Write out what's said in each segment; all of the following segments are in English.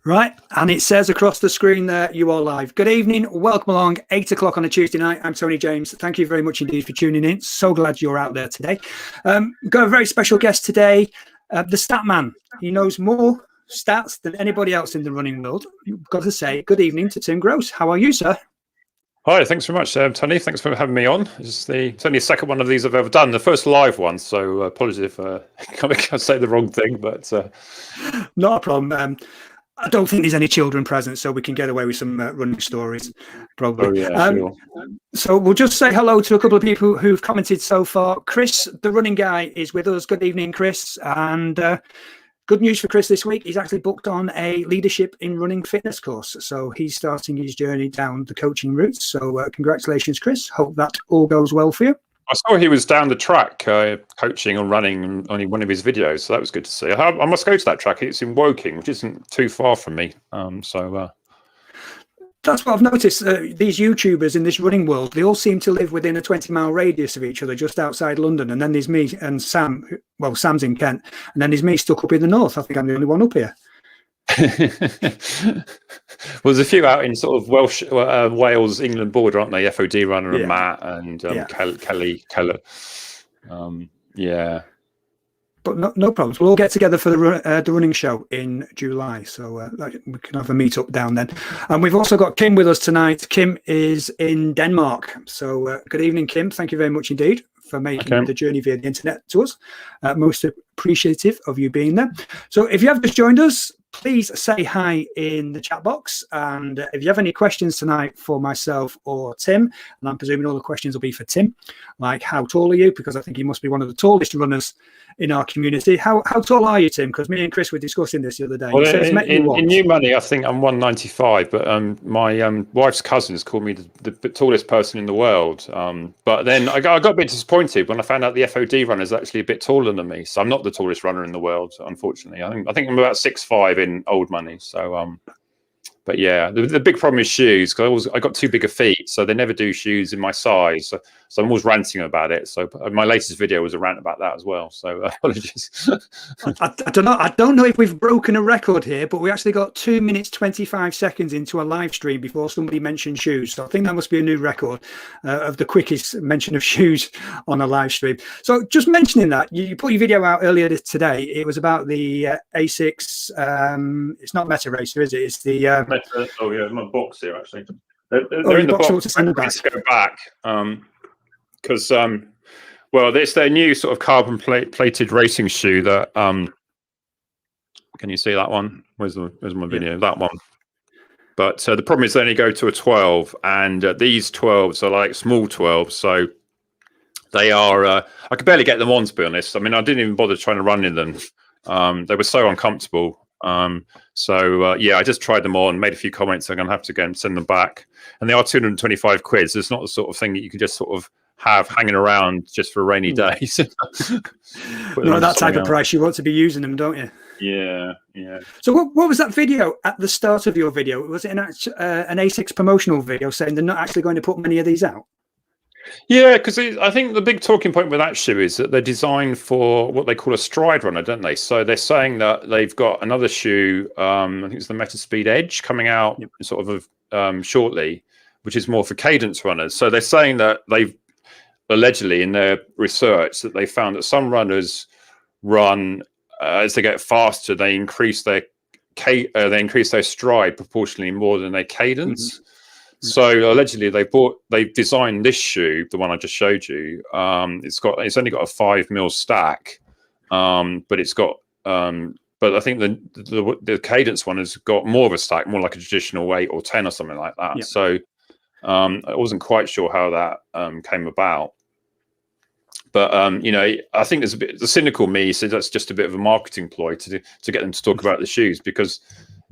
Right, and it says across the screen there, you are live. Good evening, welcome along, 8 o'clock on a Tuesday night. I'm Tony James. Thank you very much indeed for tuning in. So glad you're out there today. Got a very special guest today, the stat man. He knows more stats than anybody else in the running world. You've got to say good evening to Tim Grose. How are you, sir? Hi, thanks very much, Tony. Thanks for having me on. It's only the second one of these I've ever done, the first live one, so apologies if I say the wrong thing, but... Not a problem. I don't think there's any children present, so we can get away with some running stories, probably. Oh, yeah, sure. So we'll just say hello to a couple of people who've commented so far. Chris, the running guy, is with us. Good evening, Chris. And good news for Chris this week. He's actually booked on a leadership in running fitness course. So he's starting his journey down the coaching route. So congratulations, Chris. Hope that all goes well for you. I saw he was down the track coaching and running on one of his videos, so that was good to see. I must go to that track. It's in Woking, which isn't too far from me. That's what I've noticed. These YouTubers in this running world, they all seem to live within a 20-mile radius of each other, just outside London. And then there's me and Sam. Well, Sam's in Kent, and then there's me stuck up in the north. I think I'm the only one up here. Well, there's a few out in sort of Wales, England border, aren't they? FOD runner and Matt and Kelly. Yeah. But no problems. We'll all get together for the running show in July, so we can have a meet up down then. And we've also got Kim with us tonight. Kim is in Denmark. So good evening, Kim. Thank you very much indeed for making the journey via the internet to us. Most appreciative of you being there. So if you have just joined us, please say hi in the chat box. And if you have any questions tonight for myself or Tim, and I'm presuming all the questions will be for Tim, like how tall are you? Because I think he must be one of the tallest runners in our community. How tall are you, Tim? Because me and Chris were discussing this the other day. Well, in new money, I think I'm 195, but my wife's cousins called me the tallest person in the world. But then I got a bit disappointed when I found out the FOD runner is actually a bit taller than me. So I'm not the tallest runner in the world, unfortunately. I think I'm about 6'5" in old money. So but yeah, the big problem is shoes, because I got too big a feet, so they never do shoes in my size. So I'm always ranting about it. So my latest video was a rant about that as well. So apologies. I don't know. I don't know if we've broken a record here, but we actually got 2 minutes 25 seconds into a live stream before somebody mentioned shoes. So I think that must be a new record of the quickest mention of shoes on a live stream. So just mentioning that, you put your video out earlier today. It was about the Asics. It's not Meta Racer, is it? It's the Meta. Oh yeah, my box here actually. They're in the box. To go back. Because well, it's their new sort of carbon plated racing shoe that can you see that one? Where's my video? That one. But the problem is they only go to a 12, and these 12s are like small 12s, so they are I could barely get them on, to be honest. I mean, I didn't even bother trying to run in them. They were so uncomfortable. Yeah, I just tried them on, made a few comments. I'm gonna have to go and send them back, and they are 225 quid. So it's not the sort of thing that you can just sort of have hanging around just for rainy days. No, that type of price, you want to be using them, don't you? Yeah. So what was that video at the start of your video? Was it an ASICS promotional video saying they're not actually going to put many of these out? Yeah, because I think the big talking point with that shoe is that they're designed for what they call a stride runner, don't they? So they're saying that they've got another shoe, I think it's the Metaspeed Edge, coming out sort of shortly, which is more for cadence runners. So they're saying that they've allegedly in their research that they found that some runners run as they get faster, they increase their stride proportionally more than their cadence. So allegedly they've designed this shoe, the one I just showed you. It's only got a 5 mil stack, but it's got but I think the cadence one has got more of a stack, more like a traditional 8 or 10 or something like that. So I wasn't quite sure how that came about. But you know, I think there's the cynical me said that's just a bit of a marketing ploy to get them to talk about the shoes, because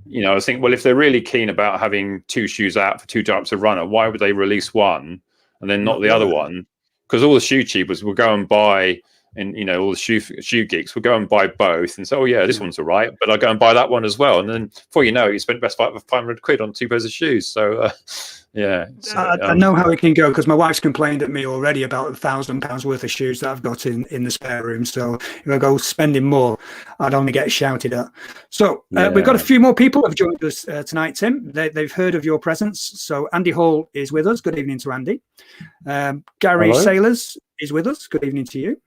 you know, I think, well, if they're really keen about having 2 shoes out for 2 types of runner, why would they release one and then not the other one? Because all the shoe tubers will go and buy, and you know, all the shoe geeks will go and buy both and say, oh yeah, this one's all right, but I'll go and buy that one as well. And then before you know it, you spent best part of 500 quid on 2 pairs of shoes. So Yeah. I know how it can go because my wife's complained at me already about £1,000 worth of shoes that I've got in the spare room. So if I go spending more, I'd only get shouted at. So we've got a few more people who have joined us tonight, Tim. They've heard of your presence. So Andy Hall is with us. Good evening to Andy. Gary Sailors is with us. Good evening to you.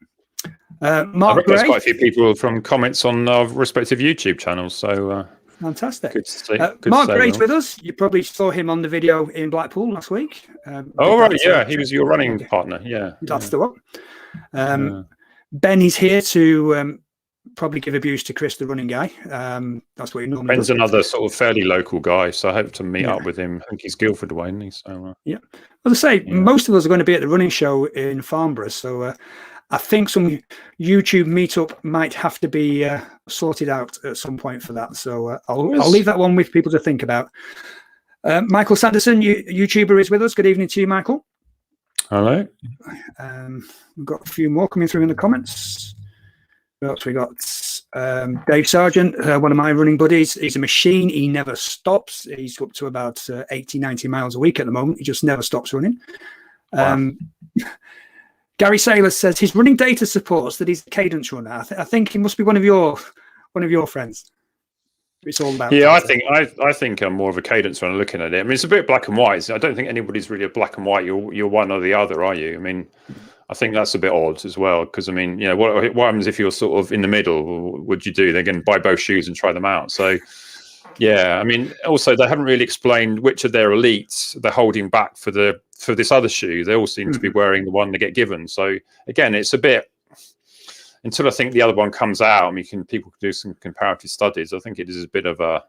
Mark Gray. There's quite a few people from comments on our respective YouTube channels. So fantastic. Good to see. Mark Gray's with us. You probably saw him on the video in Blackpool last week. Right, yeah, he was your running partner. Yeah, that's the one. Ben is here to probably give abuse to Chris, the running guy. That's what he normally Ben's does. another sort of fairly local guy, so I hope to meet up with him. I think he's Guildford way, isn't he? So yeah. As I say, most of us are going to be at the running show in Farnborough, so I think some YouTube meetup might have to be sorted out at some point for that. So I'll leave that one with people to think about. Michael Sanderson, YouTuber, is with us. Good evening to you, Michael. Hello. We've got a few more coming through in the comments. What else we got? Dave Sargent, one of my running buddies. He's a machine. He never stops. He's up to about 80, 90 miles a week at the moment. He just never stops running. Wow. Gary Saylor says his running data supports that he's a cadence runner. I think he must be one of your friends. It's all about. Yeah, data. I think I'm more of a cadence runner looking at it. I mean, it's a bit black and white. I don't think anybody's really a black and white. You're one or the other, are you? I mean, I think that's a bit odd as well because I mean, what happens if you're sort of in the middle? What would you do? They're going to buy both shoes and try them out. So. Yeah, I mean, also they haven't really explained which of their elites they're holding back for this other shoe. They all seem to be wearing the one they get given. So again, it's a bit until I think the other one comes out and people can do some comparative studies. I think it is a bit of a,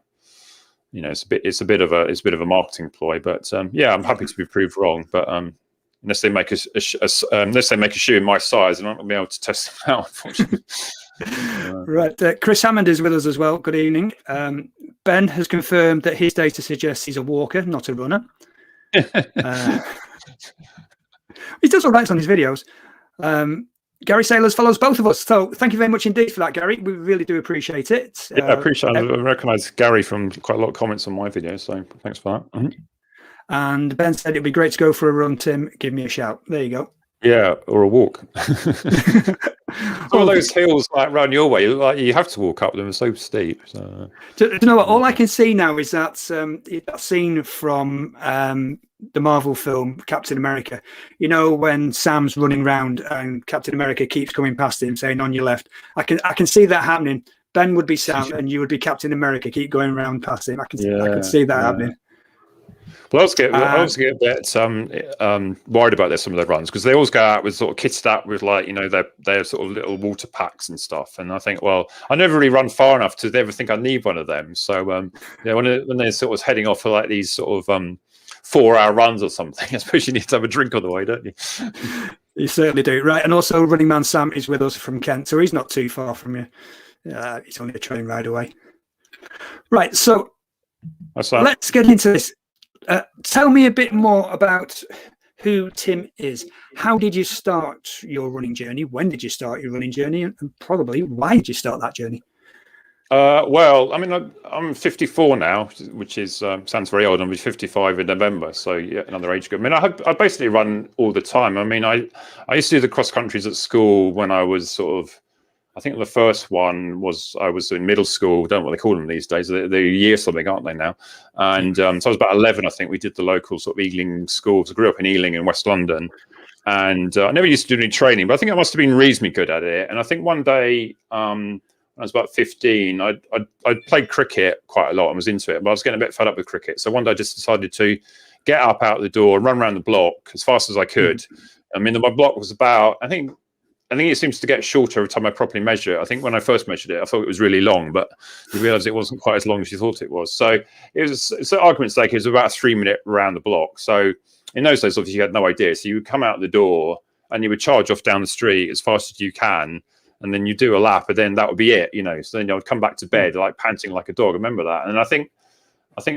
it's a bit of a marketing ploy. But yeah, I'm happy to be proved wrong. But unless they make a shoe in my size, I'm not going to be able to test them out, unfortunately. Right, Chris Hammond is with us as well. Good evening. Ben has confirmed that his data suggests he's a walker, not a runner. He does all right on his videos. Gary Sailors follows both of us, so thank you very much indeed for that, Gary. We really do appreciate it. Yeah, I appreciate it. I recognise Gary from quite a lot of comments on my videos, so thanks for that. Mm-hmm. And Ben said it'd be great to go for a run, Tim. Give me a shout. There you go. Yeah, or a walk. Some of those hills like round your way, like you have to walk up them. They're so steep. So. Do you know what? All I can see now is that scene from the Marvel film Captain America. You know when Sam's running around and Captain America keeps coming past him, saying "on your left." I can see that happening. Ben would be Sam, and you would be Captain America. Keep going around past him. I can see that happening. Well, I always get a bit worried about some of their runs because they always go out with sort of kitted out with their sort of little water packs and stuff. And I think, well, I never really run far enough to ever think I need one of them. So when they're sort of heading off for like these sort of 4-hour runs or something, I suppose you need to have a drink on the way, don't you? You certainly do, right? And also, Running Man Sam is with us from Kent, so he's not too far from you. He's only a train ride away. Right, so let's get into this. Tell me a bit more about who Tim is. How did you start your running journey? When did you start your running journey? And probably why did you start that journey? Well, I mean, I'm 54 now, which is sounds very old. I'm 55 in November, so yeah, another age group. I mean, I basically run all the time. I mean, I used to do the cross countries at school when I was sort of, I think the first one was I was in middle school. Don't know what they call them these days. They're year something, aren't they now? And so I was about 11. I think we did the local sort of Ealing schools. I grew up in Ealing in West London, and I never used to do any training, but I think I must have been reasonably good at it. And I think one day, when I was about 15, I played cricket quite a lot and was into it, but I was getting a bit fed up with cricket. So one day I just decided to get up out the door and run around the block as fast as I could. I mean, my block was about, I think it seems to get shorter every time I properly measure it. I think when I first measured it, I thought it was really long, but you realise it wasn't quite as long as you thought it was. So it's an argument's sake, it was about a 3-minute round the block. So in those days, obviously, you had no idea. So you would come out the door and you would charge off down the street as fast as you can, and then you do a lap, and then that would be it, So then I would come back to bed like panting like a dog. I remember that, and I think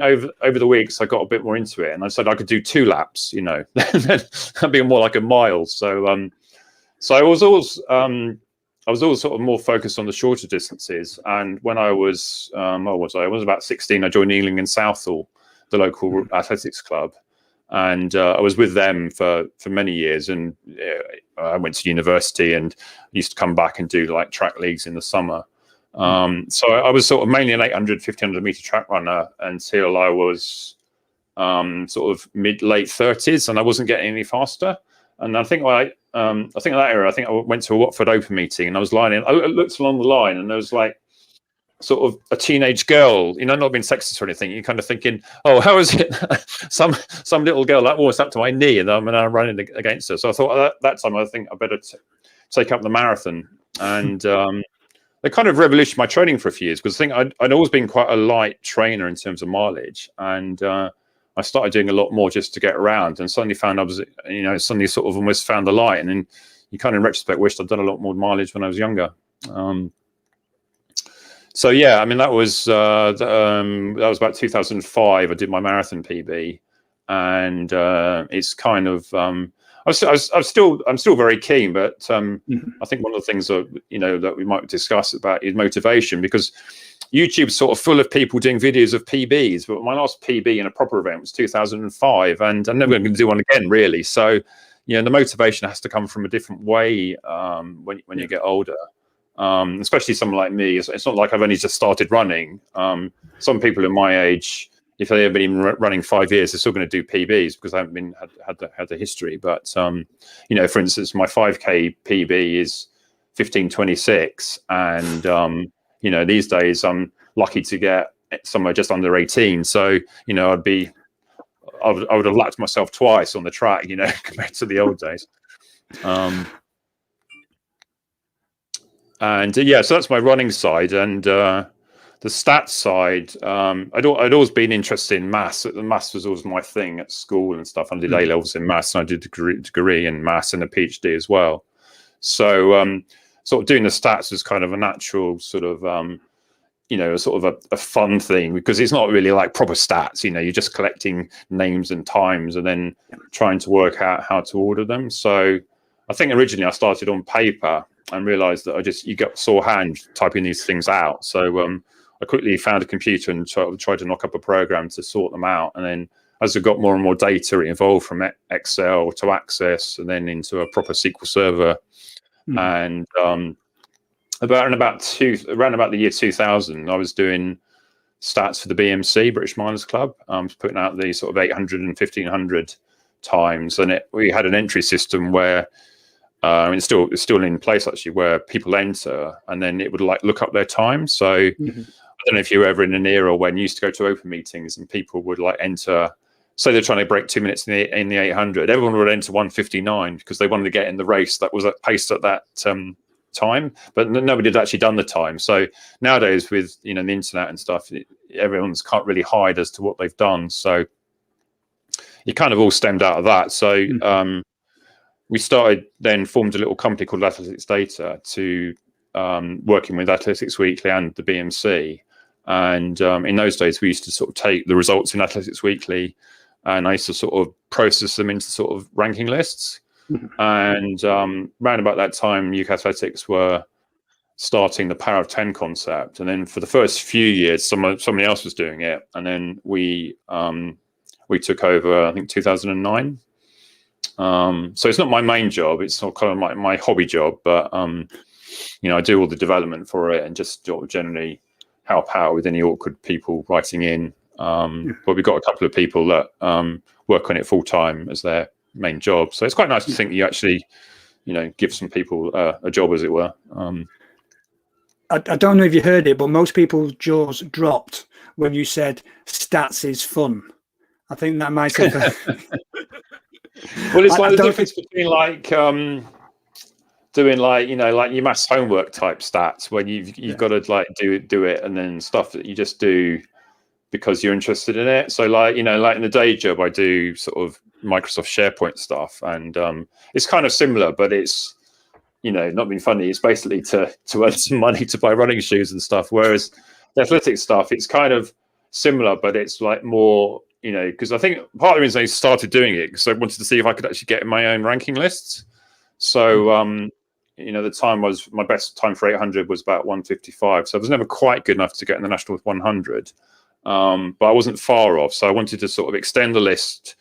over the weeks I got a bit more into it, and I said I could do 2 laps, that'd be more like a mile. So I was always sort of more focused on the shorter distances. And when I was I was about 16, I joined Ealing in Southall, the local athletics club. and I was with them for many years. And I went to university and used to come back and do like track leagues in the summer. So I was sort of mainly an 800, 1500 meter track runner until I was sort of late 30s, and I wasn't getting any faster. And I think in that era, I think I went to a Watford Open meeting, and I was lying in. I looked along the line, and there was like sort of a teenage girl, not being sexist or anything. You're kind of thinking, oh, how is it? some little girl that walks up to my knee, and I'm running against her. So I thought at that time, I think I better take up the marathon. And it kind of revolutionized my training for a few years, because I think I'd always been quite a light trainer in terms of mileage, and I started doing a lot more just to get around, and suddenly found I was, suddenly sort of almost found the light. And then you kind of in retrospect wished I'd done a lot more mileage when I was younger. So yeah, I mean, that was about 2005. I did my marathon PB, and it's kind of I'm still very keen, but I think one of the things that that we might discuss about is motivation, because YouTube's sort of full of people doing videos of PBs. But my last PB in a proper event was 2005, and I'm never going to do one again, really. So the motivation has to come from a different way when you get older. Especially someone like me. It's not like I've only just started running. Some people in my age, if they've been running 5 years, they're still going to do PBs because I haven't had the history. But for instance, my 5K PB is 15:26, and these days I'm lucky to get somewhere just under 18. So I would have lapped myself twice on the track, compared to the old days. And so that's my running side. And the stats side, I'd always been interested in maths. The maths was always my thing at school and stuff. I did A levels in maths, and I did a degree in maths and a PhD as well. So sort of doing the stats was kind of a natural sort of sort of a fun thing, because it's not really like proper stats. You're just collecting names and times and then trying to work out how to order them. So I think originally I started on paper and realized that you get sore hand typing these things out. So I quickly found a computer and tried to knock up a program to sort them out. And then as I got more and more data, it evolved from Excel to Access, and then into a proper SQL server. And around about the year 2000, I was doing stats for the BMC, British Miners Club, putting out the sort of 800 and 1500 times. And we had an entry system where it's still in place actually, where people enter and then it would like look up their time. So I don't know if you were ever in an era when you used to go to open meetings and people would like enter, say they're trying to break 2 minutes in the 800, everyone would enter 1:59 because they wanted to get in the race that was paced at that time, but nobody had actually done the time. So nowadays with the internet and stuff, everyone's can't really hide as to what they've done. So it kind of all stemmed out of that. So we formed a little company called Athletics Data to working with Athletics Weekly and the BMC. And in those days, we used to sort of take the results in Athletics Weekly, and I used to sort of process them into sort of ranking lists. And around about that time, UK Athletics were starting the Power of 10 concept. And then for the first few years, somebody else was doing it. And then we took over, I think, 2009. So it's not my main job. It's not kind of my hobby job, but I do all the development for it and just generally help out with any awkward people writing in. But we've got a couple of people that work on it full time as their main job. So it's quite nice to think that you actually, give some people a job, as it were. I don't know if you heard it, but most people's jaws dropped when you said stats is fun. I think that might have. Well, it's like the difference between like doing like like your maths homework type stats, when you've got to like do it, and then stuff that you just do because you're interested in it. So like like in the day job, I do sort of Microsoft SharePoint stuff, and it's kind of similar, but it's not being funny. It's basically to earn some money to buy running shoes and stuff. Whereas the athletic stuff, it's kind of similar, but it's like more. Because I think part of the reason I started doing it because I wanted to see if I could actually get in my own ranking lists. So, the time was my best time for 800 was about 1:55. So I was never quite good enough to get in the national 100, but I wasn't far off. So I wanted to sort of extend the list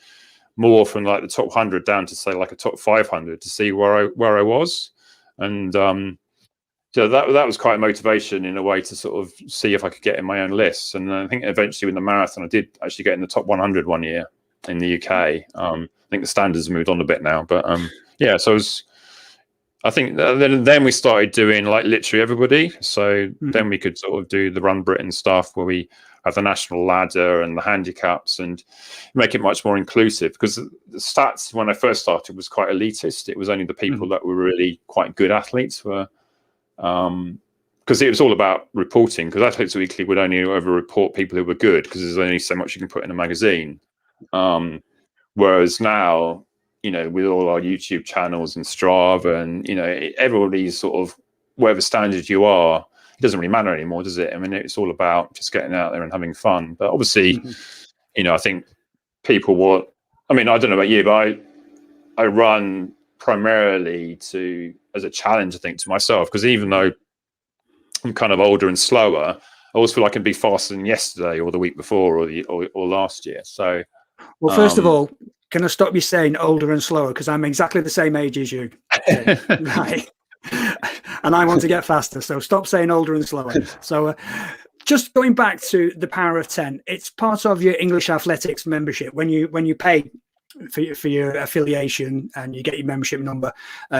more from like the top 100 down to say like a top 500 to see where I was. And so that was quite a motivation in a way to sort of see if I could get in my own lists. And I think eventually with the marathon, I did actually get in the top 100 one year in the UK. I think the standards moved on a bit now, but yeah. So I think then we started doing like literally everybody. So then we could sort of do the Run Britain stuff where we have the national ladder and the handicaps and make it much more inclusive, because the stats when I first started was quite elitist. It was only the people that were really quite good athletes were. Because it was all about reporting, because Athletes Weekly would only ever report people who were good, because there's only so much you can put in a magazine. Whereas now, with all our YouTube channels and Strava and, everybody's sort of whatever standard you are, it doesn't really matter anymore, does it? I mean, it's all about just getting out there and having fun. But obviously, I think people I don't know about you, but I run primarily as a challenge, I think, to myself, because even though I'm kind of older and slower, I always feel I can be faster than yesterday or the week before or last year. So, well, first of all, can I stop you saying older and slower? Because I'm exactly the same age as you. Right. And I want to get faster. So stop saying older and slower. So just going back to the Power of 10, it's part of your English Athletics membership. When you pay for your affiliation and you get your membership number,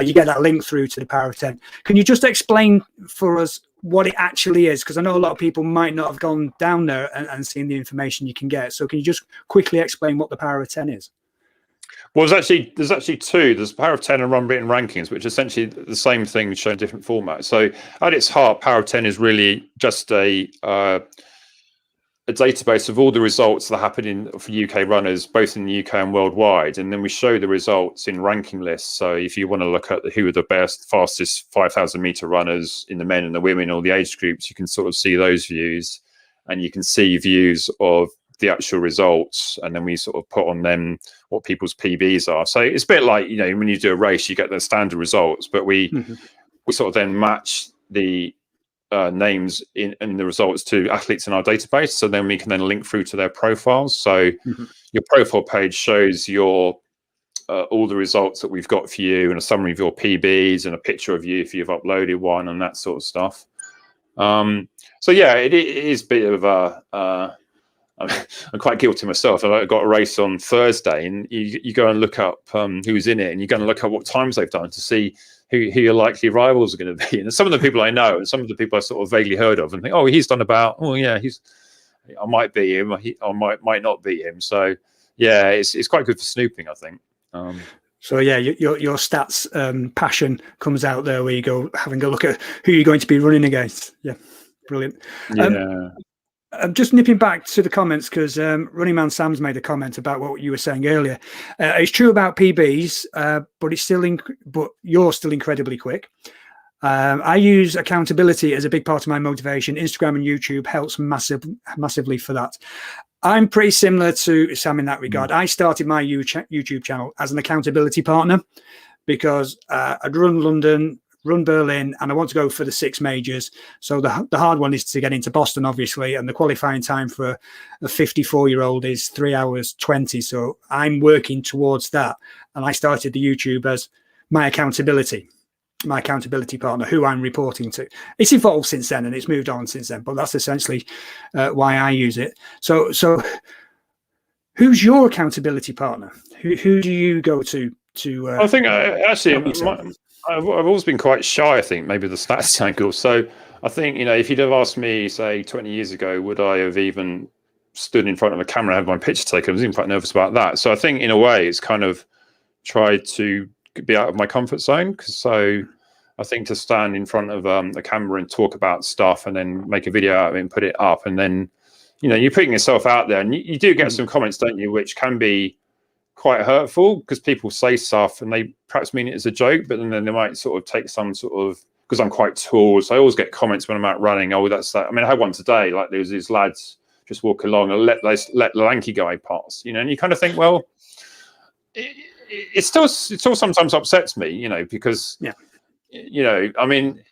you get that link through to the Power of 10. Can you just explain for us what it actually is? Because I know a lot of people might not have gone down there and seen the information you can get. So can you just quickly explain what the Power of 10 is? Well, there's actually two. There's Power of 10 and Run Britain Rankings, which are essentially the same thing shown in different formats. So at its heart, Power of 10 is really just a database of all the results that happen for UK runners, both in the UK and worldwide. And then we show the results in ranking lists. So if you want to look at who are the fastest 5,000 meter runners in the men and the women, all the age groups, you can sort of see those views, and you can see views of the actual results. And then we sort of put on them what people's PBs are. So it's a bit like, when you do a race, you get the standard results, but we sort of then match the names in the results to athletes in our database, so then we can then link through to their profiles. So your profile page shows your all the results that we've got for you, and a summary of your PBs and a picture of you if you've uploaded one and that sort of stuff. So yeah, it is a bit of a I'm quite guilty myself. I got a race on Thursday, and you go and look up who's in it, and you're going to look at what times they've done to see who your likely rivals are going to be. And some of the people I know, and some of the people I sort of vaguely heard of, and think, oh, he's done about, oh yeah, I might beat him, I might not beat him. So yeah, it's quite good for snooping, I think. So yeah, your stats passion comes out there where you go having a look at who you're going to be running against. Yeah, brilliant. Yeah. I'm just nipping back to the comments because Running Man Sam's made a comment about what you were saying earlier. It's true about PBs, but you're still incredibly quick. I use accountability as a big part of my motivation. Instagram and YouTube helps massively for that. I'm pretty similar to Sam in that regard. I started my YouTube channel as an accountability partner because I'd run London, run Berlin, and I want to go for the 6 majors. So the hard one is to get into Boston, obviously, and the qualifying time for a 54-year-old is 3 hours 20. So I'm working towards that, and I started the YouTube as my accountability partner, who I'm reporting to. It's evolved since then, and it's moved on since then, but that's essentially why I use it. So who's your accountability partner? Who do you go to? I think I've always been quite shy, I think, maybe the stats angle. So I think, if you'd have asked me, say, 20 years ago, would I have even stood in front of a camera and had my picture taken? I was even quite nervous about that. So I think, in a way, it's kind of tried to be out of my comfort zone. So I think to stand in front of a camera and talk about stuff and then make a video out of it and put it up, and then, you're putting yourself out there, and you do get some comments, don't you, which can be quite hurtful because people say stuff and they perhaps mean it as a joke, but then they might sort of take some sort of, because I'm quite tall, so I always get comments when I'm out running, oh, that's that. I mean, I had one today, like there was these lads just walking along and let the lanky guy pass, and you kind of think, well, it still sometimes upsets me, because, I mean,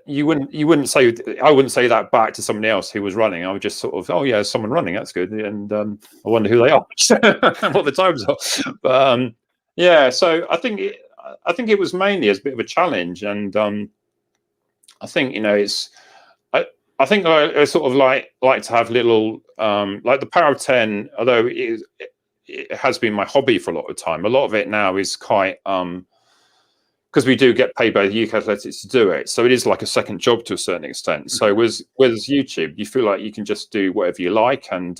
you wouldn't say, I wouldn't say that back to somebody else who was running. I would just sort of, oh yeah, someone running, that's good, and I wonder who they are and what the times are. But yeah, so I think it was mainly as a bit of a challenge, and I think it's. I think I sort of like to have little like the Power of 10, although it has been my hobby for a lot of time. A lot of it now is quite because we do get paid by the UK Athletics to do it, so it is like a second job to a certain extent. So with YouTube, you feel like you can just do whatever you like, and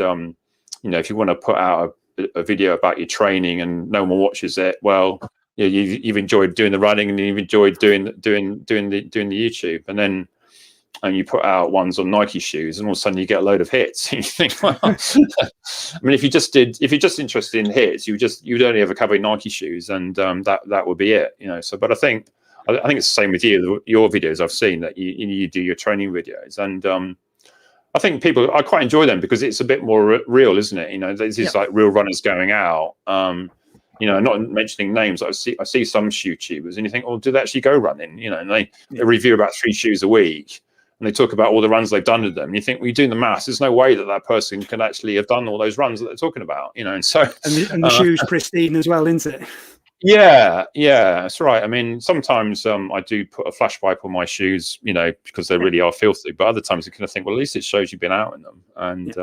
if you want to put out a video about your training and no one watches it, well, you've enjoyed doing the running and you've enjoyed doing the YouTube, and you put out ones on Nike shoes, and all of a sudden you get a load of hits. And you think, well, I mean, if you're just interested in hits, you'd only ever cover Nike shoes, and that would be it. So, but I think it's the same with you. Your videos, I've seen that you do your training videos, and I think I quite enjoy them because it's a bit more real, isn't it? There's these like real runners going out. Not mentioning names, I see some shoe tubers, and you think, oh, do they actually go running? And they review about 3 shoes a week. And they talk about all the runs they've done with them. And you think, well, you doing the maths, there's no way that person can actually have done all those runs that they're talking about, And so, and the shoes pristine as well, isn't it? Yeah, that's right. I mean, sometimes I do put a flash wipe on my shoes, because they really are filthy. But other times you kind of think, well, at least it shows you've been out in them. And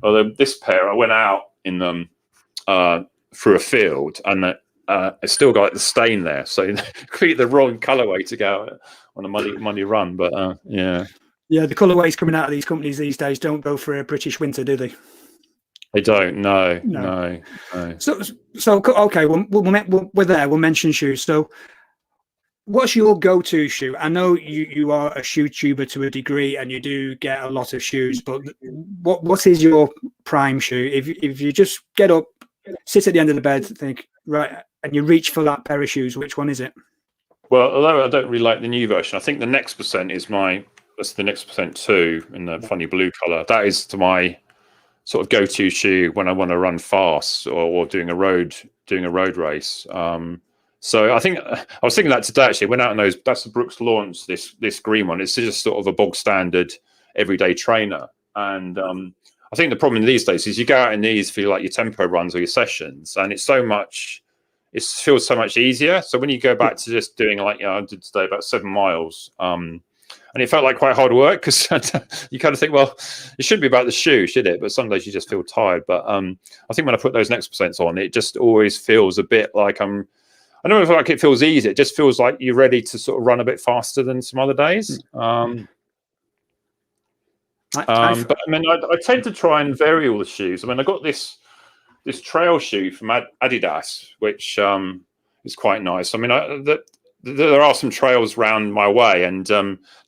although this pair, I went out in them through a field, and it's still got the stain there, so create the wrong colorway to go on a muddy run. But the colorways coming out of these companies these days don't go for a British winter, do they? They don't. No. So okay, we're there. We'll mention shoes. So, what's your go-to shoe? I know you are a shoe tuber to a degree, and you do get a lot of shoes. But what is your prime shoe? If you just get up, sit at the end of the bed, think right, and you reach for that pair of shoes, which one is it? Well, although I don't really like the new version, I think the Next Percent is that's the Next Percent 2 in the funny blue color. That is my sort of go-to shoe when I want to run fast or doing a road race. So I think I was thinking that today actually. Went out in those. That's the Brooks Launch. This green one. It's just sort of a bog standard everyday trainer. And I think the problem these days is you go out in these for like your tempo runs or your sessions, and it feels so much easier. So when you go back to just doing like, I did today about 7 miles, and it felt like quite hard work because you kind of think, well, it shouldn't be about the shoe, should it? But some days you just feel tired. But I think when I put those Next Percents on, it just always feels a bit like I don't feel like it feels easy. It just feels like you're ready to sort of run a bit faster than some other days. But I mean, I tend to try and vary all the shoes. I mean, I got this trail shoe from Adidas, which is quite nice. I mean, there are some trails round my way, and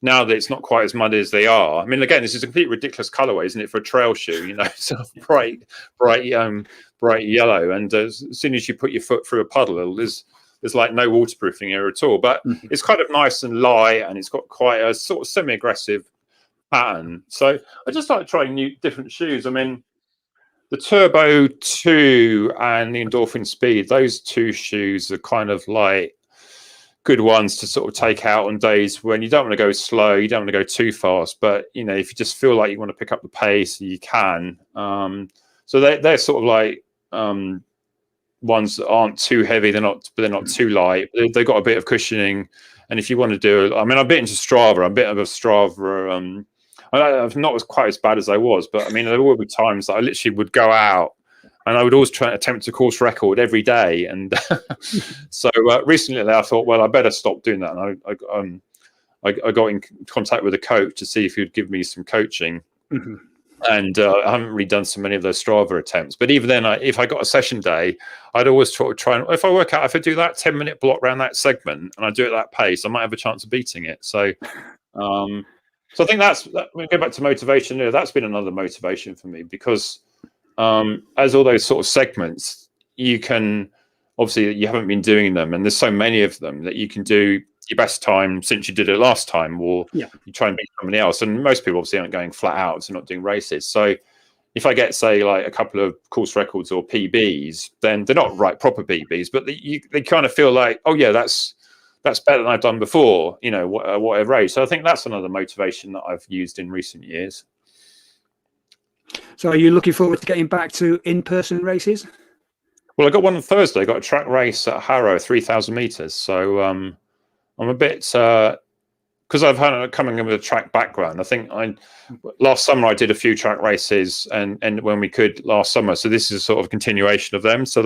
now that it's not quite as muddy as they are. I mean, again, this is a completely ridiculous colorway, isn't it, for a trail shoe? Sort of bright yellow, and as soon as you put your foot through a puddle, there's like no waterproofing here at all. But it's kind of nice and light, and it's got quite a sort of semi-aggressive pattern. So I just like trying different shoes. I mean, the Turbo 2 and the Endorphin Speed, those 2 shoes are kind of like good ones to sort of take out on days when you don't want to go slow, you don't want to go too fast, but if you just feel like you want to pick up the pace, you can. So they're sort of like ones that aren't too heavy, they're not too light. They've got a bit of cushioning, and if you want to do, I mean, I'm a bit into Strava. I'm a bit of a Strava. I'm not quite as bad as I was, but I mean, there would be times that I literally would go out and I would always try to attempt a course record every day. And so recently I thought, well, I better stop doing that. And I got in contact with a coach to see if he would give me some coaching. Mm-hmm. And I haven't really done so many of those Strava attempts. But even then, if I got a session day, I'd always try and, if I work out, if I do that 10-minute block around that segment and I do it at that pace, I might have a chance of beating it. So I think we go back to motivation. That's been another motivation for me because as all those sort of segments, you can obviously you haven't been doing them, and there's so many of them that you can do your best time since you did it last time, or you try and beat somebody else. And most people obviously aren't going flat out, so not doing races. So if I get, say, like a couple of course records or PBs, then they're not proper PBs, but they kind of feel like, oh yeah, that's that's better than I've done before, whatever age. So I think that's another motivation that I've used in recent years. So are you looking forward to getting back to in-person races? Well, I got one on Thursday. I got a track race at Harrow, 3,000 meters. So I'm a bit, because I've had coming in with a track background. I think last summer I did a few track races and when we could last summer. So this is sort of a continuation of them. So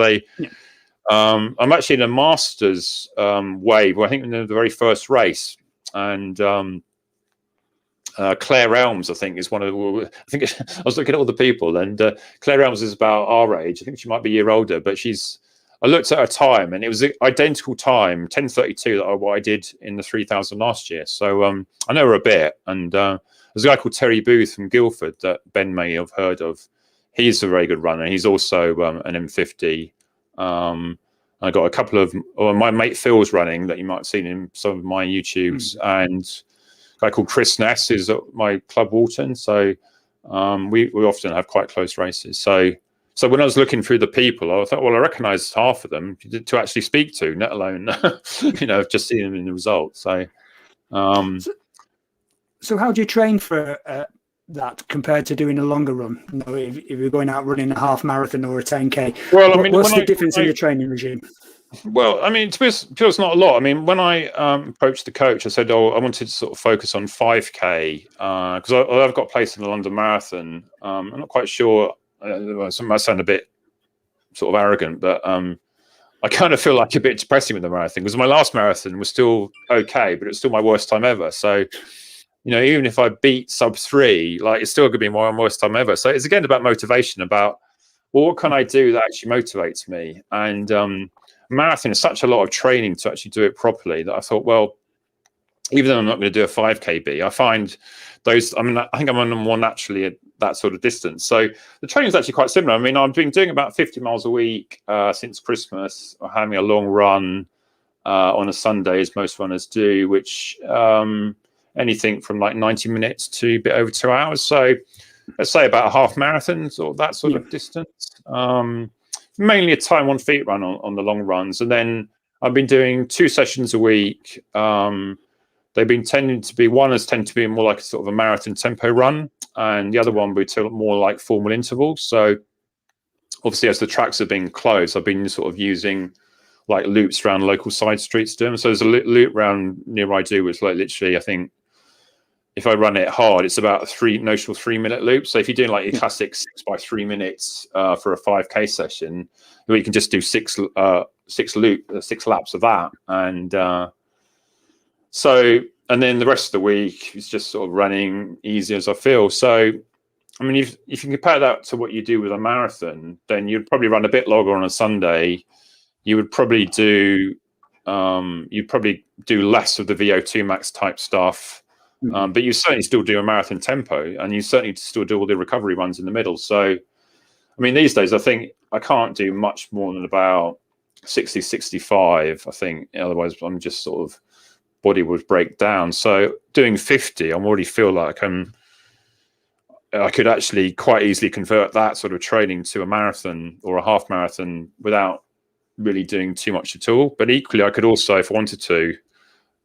I'm actually in a Masters wave. I think in the very first race, and Claire Elms, I think, is one of the. I think I was looking at all the people, and Claire Elms is about our age. I think she might be a year older, but I looked at her time, and it was the identical time, 10:32, that what I did in the 3,000 last year. So I know her a bit, and there's a guy called Terry Booth from Guildford that Ben may have heard of. He's a very good runner. He's also an M50. I got a couple of my mate Phil's running that you might have seen in some of my YouTubes, and a guy called Chris Ness is at my club Walton. So we often have quite close races. So when I was looking through the people, I thought, well, I recognise half of them to actually speak to, let alone just seeing them in the results. So how do you train for that compared to doing a longer run? If you're going out running a half marathon or a 10K, what's the difference in your training regime? Well, I mean, to be honest, not a lot. I mean, when I approached the coach, I said, I wanted to sort of focus on 5K because I've got a place in the London Marathon. I'm not quite sure. It might sound a bit sort of arrogant, but I kind of feel like a bit depressing with the marathon because my last marathon was still okay, but it's still my worst time ever. So, even if I beat sub 3, like it's still going to be my worst time ever. So it's again about motivation, about, well, what can I do that actually motivates me? And marathon is such a lot of training to actually do it properly that I thought, well, even though I'm not going to do a 5KB, I find those, I think I'm on more naturally at that sort of distance. So the training is actually quite similar. I mean, I've been doing about 50 miles a week since Christmas, or having a long run on a Sunday, as most runners do, which anything from like 90 minutes to a bit over 2 hours. So let's say about a half marathon or that sort of distance. Mainly a time on feet run on the long runs. And then I've been doing 2 sessions a week. They've been tended to be, one has tended to be more like a sort of a marathon tempo run, and the other one would be more like formal intervals. So obviously as the tracks have been closed, I've been sort of using like loops around local side streets to them. So there's a loop around near I do, which like literally, I think if I run it hard, it's about a notional 3-minute loop. So if you're doing like your classic 6 by 3 minutes for a 5K session, you can just do 6 laps of that. And and then the rest of the week is just sort of running easy as I feel. So, I mean, if you compare that to what you do with a marathon, then you'd probably run a bit longer on a Sunday. You would probably do less of the VO2 max type stuff. But you certainly still do a marathon tempo, and you certainly still do all the recovery runs in the middle. So, I mean, these days, I think I can't do much more than about 60, 65, I think. Otherwise, I'm just sort of, body would break down. So doing 50, I already feel like I could actually quite easily convert that sort of training to a marathon or a half marathon without really doing too much at all. But equally, I could also, if I wanted to,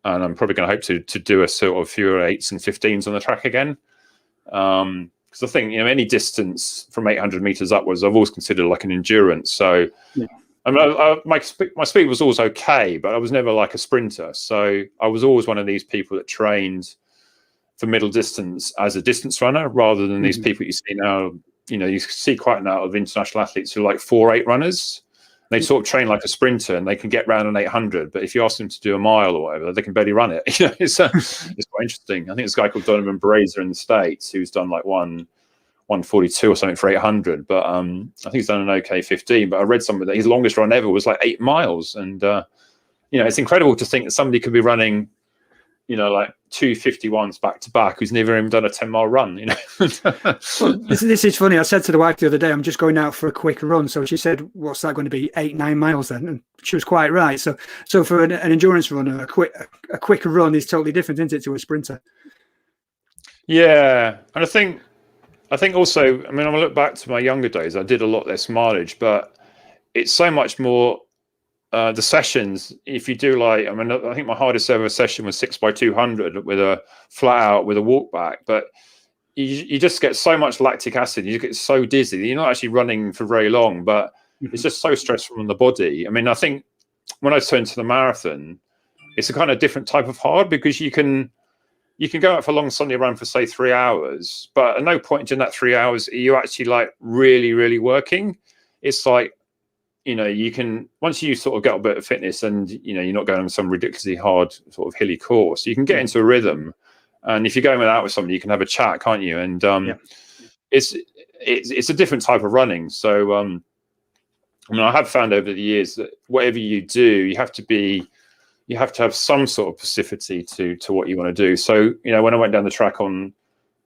and I'm probably going to hope to do a sort of fewer 8s and 15s on the track again. Because I think, any distance from 800 meters upwards, I've always considered like an endurance. So I mean, my speed was always okay, but I was never like a sprinter. So I was always one of these people that trained for middle distance as a distance runner, rather than these people you see now. You see quite a lot of international athletes who are like 4.8 runners. They sort of train like a sprinter, and they can get round an 800. But if you ask them to do a mile or whatever, they can barely run it. It's quite interesting. I think there's a guy called Donovan Brazier in the States who's done like 142 or something for 800, but I think he's done an okay 15. But I read somewhere that his longest run ever was like 8 miles, and it's incredible to think that somebody could be running, like 251s back to back, who's never even done a 10-mile run. This is funny. I said to the wife the other day, I'm just going out for a quick run. So she said, "What's that going to be? 8-9 miles then?" And she was quite right. So for an endurance runner, a quick run is totally different, isn't it, to a sprinter? Yeah, and I think also, I mean, I'm gonna look back to my younger days. I did a lot less mileage, but it's so much more the sessions, if you do like, I mean, I think my hardest ever session was 6x200 with a flat out with a walk back, but you just get so much lactic acid, you get so dizzy. You're not actually running for very long, but it's just so stressful on the body. I mean, I think when I turn to the marathon, it's a kind of different type of hard, because you can go out for a long Sunday run for say 3 hours, but at no point during that 3 hours are you actually like really, really working. It's like, you know, you can, once you sort of get a bit of fitness and, you know, you're not going on some ridiculously hard sort of hilly course, you can get into a rhythm. And if you're going out with somebody, you can have a chat, can't you? And it's a different type of running. So, I mean, I have found over the years that whatever you do, you have to have some sort of specificity to what you want to do. So, you know, when I went down the track on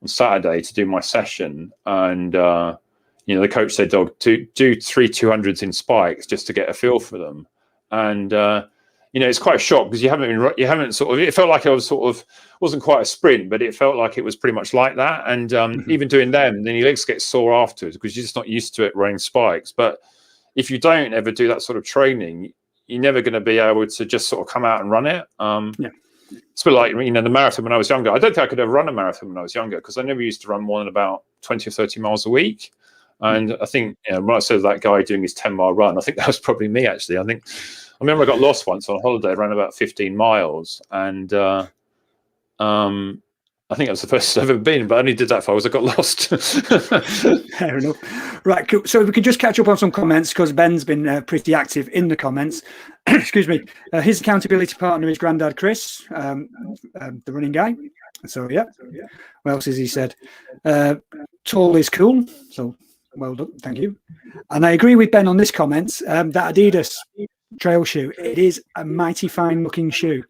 Saturday to do my session, and you know, the coach said, "Dog, do 3 200s in spikes just to get a feel for them." And you know, it's quite a shock, because you haven't sort of. It felt like I was sort of, wasn't quite a sprint, but it felt like it was pretty much like that. And even doing them, then your legs get sore afterwards because you're just not used to it running spikes. But if you don't ever do that sort of training, you're never going to be able to just sort of come out and run it. It's a bit like, you know, the marathon when I was younger. I don't think I could ever run a marathon when I was younger, because I never used to run more than about 20 or 30 miles a week. And I think, you know, when I saw that guy doing his 10-mile run, I think that was probably me, actually. I remember I got lost once on holiday, ran about 15 miles. And I think that was the first I've ever been, but I only did that far as I got lost. Fair enough. Right, cool. So we can just catch up on some comments, because Ben's been pretty active in the comments. Excuse me. His accountability partner is Grandad Chris, the running guy. So, yeah. What else has he said? Tall is cool. So, well done. Thank you. And I agree with Ben on this comment. That Adidas trail shoe, it is a mighty fine looking shoe.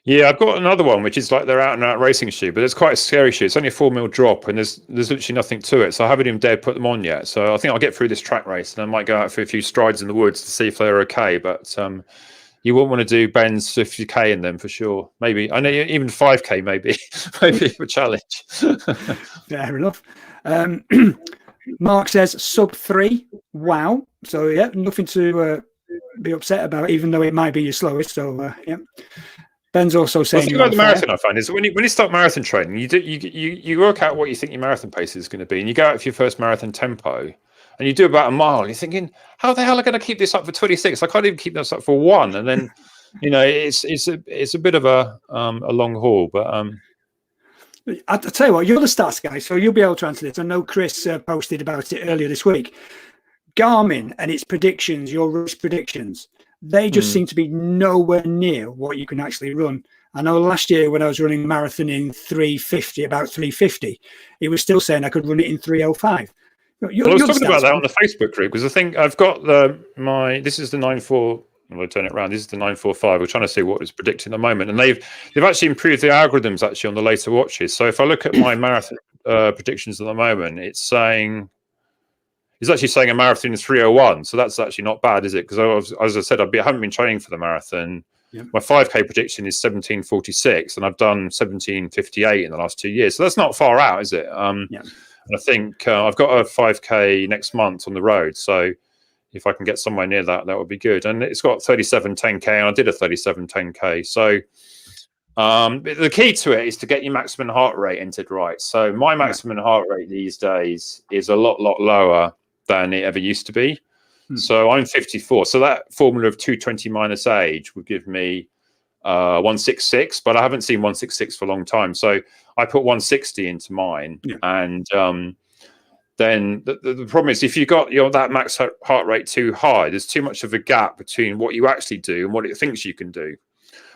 Yeah, I've got another one, which is like their out and out racing shoe, but it's quite a scary shoe. It's only a 4 mil drop, and there's literally nothing to it. So I haven't even dared put them on yet. So I think I'll get through this track race, and I might go out for a few strides in the woods to see if they're okay. But you wouldn't want to do Ben's 50k in them for sure. Maybe, I know, even 5k maybe a challenge. Fair enough. Mark says sub 3. Wow. So yeah, nothing to be upset about, even though it might be your slowest. So yeah. Ben's also saying, the thing about the marathon I find is when you start marathon training, you work out what you think your marathon pace is going to be, and you go out for your first marathon tempo, and you do about a mile. You're thinking, how the hell am I going to keep this up for 26? I can't even keep this up for 1. And then, you know, it's a bit of a long haul. But I'll tell you what, you're the stats guy, so you'll be able to answer this. I know Chris posted about it earlier this week. Garmin and its predictions, your race predictions, they just seem to be nowhere near what you can actually run. I know last year when I was running a marathon in 350, about 350, it was still saying I could run it in 305. I was talking about that on the Facebook group, because I think I've got this is the 9.4. I'll turn it around. This is the 9.45. We're trying to see what is predicting at the moment, and they've actually improved the algorithms actually on the later watches. So if I look at my marathon predictions at the moment, it's actually saying a marathon is 3:01. So that's actually not bad, is it? Because as I said, I haven't been training for the marathon. Yeah. My 5k prediction is 17:46, and I've done 17:58 in the last 2 years. So that's not far out, is it? Yeah. And I think I've got a 5k next month on the road. So if I can get somewhere near that, that would be good. And it's got 37:10k, and I did a 37:10k. So the key to it is to get your maximum heart rate entered right. So my maximum heart rate these days is a lot lower than it ever used to be. So I'm 54. So that formula of 220 minus age would give me 166, but I haven't seen 166 for a long time. So I put 160 into mine. Yeah. And then the problem is, if you got that max heart rate too high, there's too much of a gap between what you actually do and what it thinks you can do.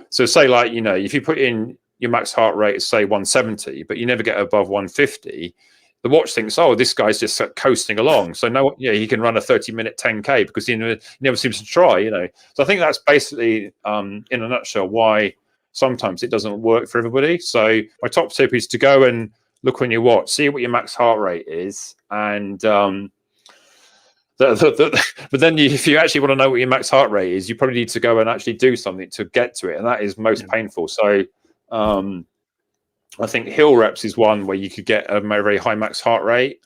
So say, like, you know, if you put in your max heart rate is say 170, but you never get above 150, the watch thinks, oh, this guy's just coasting along. So no, yeah, he can run a 30-minute 10k because he never seems to try, you know. So I think that's basically, in a nutshell, why sometimes it doesn't work for everybody. So my top tip is to go and look on your watch, see what your max heart rate is, and but then if you actually want to know what your max heart rate is, you probably need to go and actually do something to get to it, and that is most painful. So I think hill reps is one where you could get a very high max heart rate.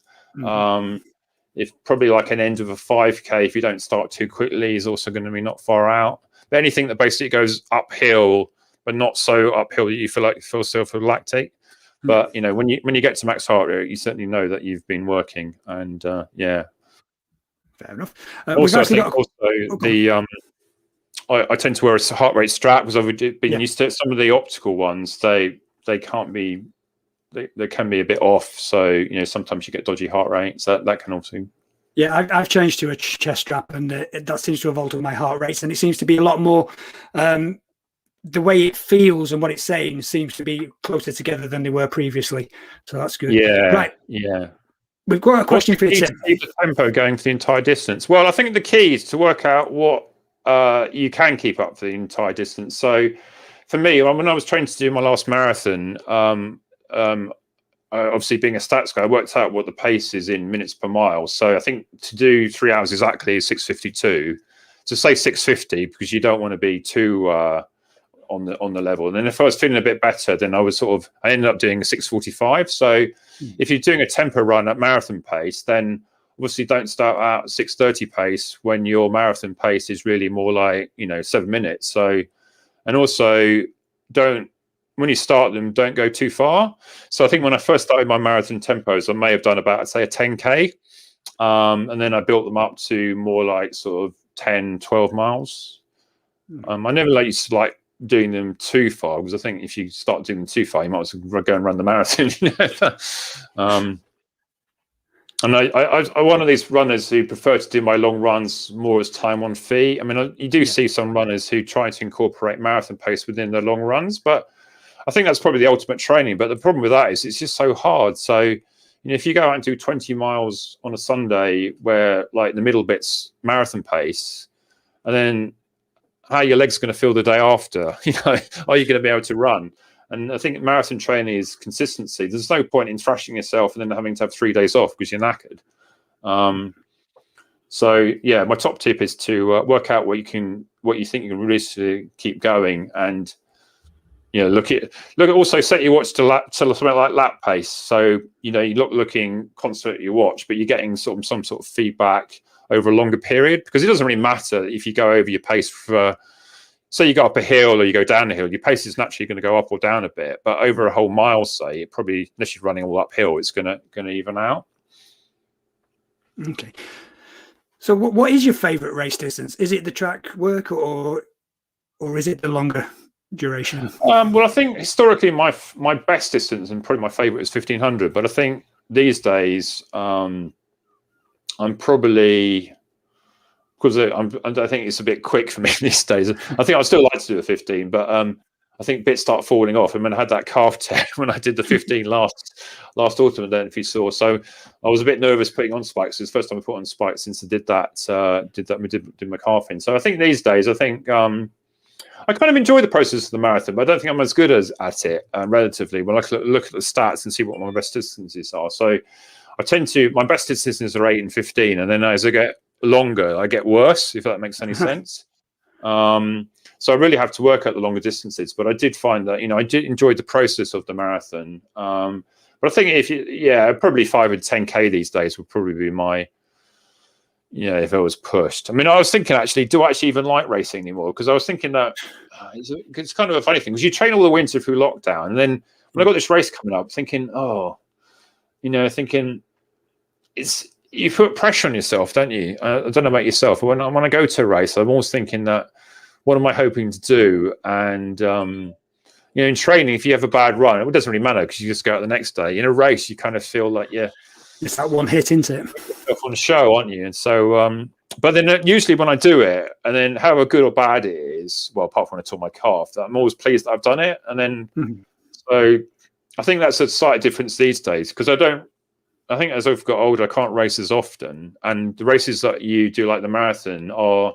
if probably like an end of a 5K, if you don't start too quickly, is also going to be not far out. But anything that basically goes uphill, but not so uphill that you feel like you feel lactate. But you know, when you get to max heart rate, you certainly know that you've been working. And yeah, fair enough. Also, I think I tend to wear a heart rate strap because I've been used to it. Some of the optical ones, they can't be. They can be a bit off, so you know sometimes you get dodgy heart rates. That can also. Yeah, I've changed to a chest strap, and that seems to have altered my heart rates, and it seems to be a lot more. The way it feels and what it's saying seems to be closer together than they were previously, so that's good. Yeah, right. Yeah, we've got a question for you, Tim. To keep the tempo going for the entire distance. Well, I think the key is to work out what you can keep up for the entire distance. So, for me, when I was training to do my last marathon. Obviously being a stats guy, I worked out what the pace is in minutes per mile. So I think to do 3 hours exactly is 6:52. So say 6:50 because you don't want to be too on the level. And then if I was feeling a bit better, then I ended up doing a 6:45. So if you're doing a tempo run at marathon pace, then obviously don't start out at 6:30 pace when your marathon pace is really more like 7 minutes. So, and also when you start them, don't go too far. So I think when I first started my marathon tempos, I may have done about, say, a 10K. And then I built them up to more like sort of 10, 12 miles. I never used to like doing them too far because I think if you start doing them too far, you might as well go and run the marathon. And I'm one of these runners who prefer to do my long runs more as time on feet. I mean, you do see some runners who try to incorporate marathon pace within their long runs, but I think that's probably the ultimate training. But the problem with that is it's just so hard. So, if you go out and do 20 miles on a Sunday where like the middle bit's marathon pace, and then how are your legs going to feel the day after? Are you going to be able to run? And I think marathon training is consistency. There's no point in thrashing yourself and then having to have 3 days off because you're knackered. So yeah, my top tip is to work out what you think you can really keep going, and look at also set your watch to something like lap pace. So you're looking constantly at your watch, but you're getting some sort of feedback over a longer period, because it doesn't really matter if you go over your pace for. Say you go up a hill or you go down a hill, your pace is naturally going to go up or down a bit, but over a whole mile, say, it probably, unless you're running all uphill, it's going to even out. Okay. So what is your favorite race distance? Is it the track work or is it the longer duration? Well, I think historically my best distance and probably my favorite is 1500, but I think these days I'm probably, because I think it's a bit quick for me these days. I think I'd still like to do a 15, but I think bits start falling off. I mean, I had that calf tear when I did the 15 last autumn. I don't know if you saw. So I was a bit nervous putting on spikes. It's the first time I put on spikes since I did my calving. So I think these days, I kind of enjoy the process of the marathon, but I don't think I'm as good at it relatively when I look at the stats and see what my best distances are. So my best distances are 8 and 15, and then as I get longer, I get worse, if that makes any sense. So I really have to work out the longer distances, but I did find that I did enjoy the process of the marathon. But I think probably 5 and 10K these days would probably be my, if I was pushed. I mean, I was thinking actually, do I actually even like racing anymore? Because I was thinking that it's kind of a funny thing, because you train all the winter through lockdown, and then when I got this race coming up, thinking, you put pressure on yourself, don't you? I don't know about yourself, but when I go to a race, I'm always thinking that, what am I hoping to do? And in training, if you have a bad run, it doesn't really matter because you just go out the next day. In a race, you kind of feel like it's that one hit, isn't it? On the show, aren't you? And so, but then usually when I do it, and then however good or bad it is, well, apart from when I tore my calf, I'm always pleased that I've done it. And then, so I think that's a slight difference these days, because I think as I've got older, I can't race as often, and the races that you do, like the marathon, are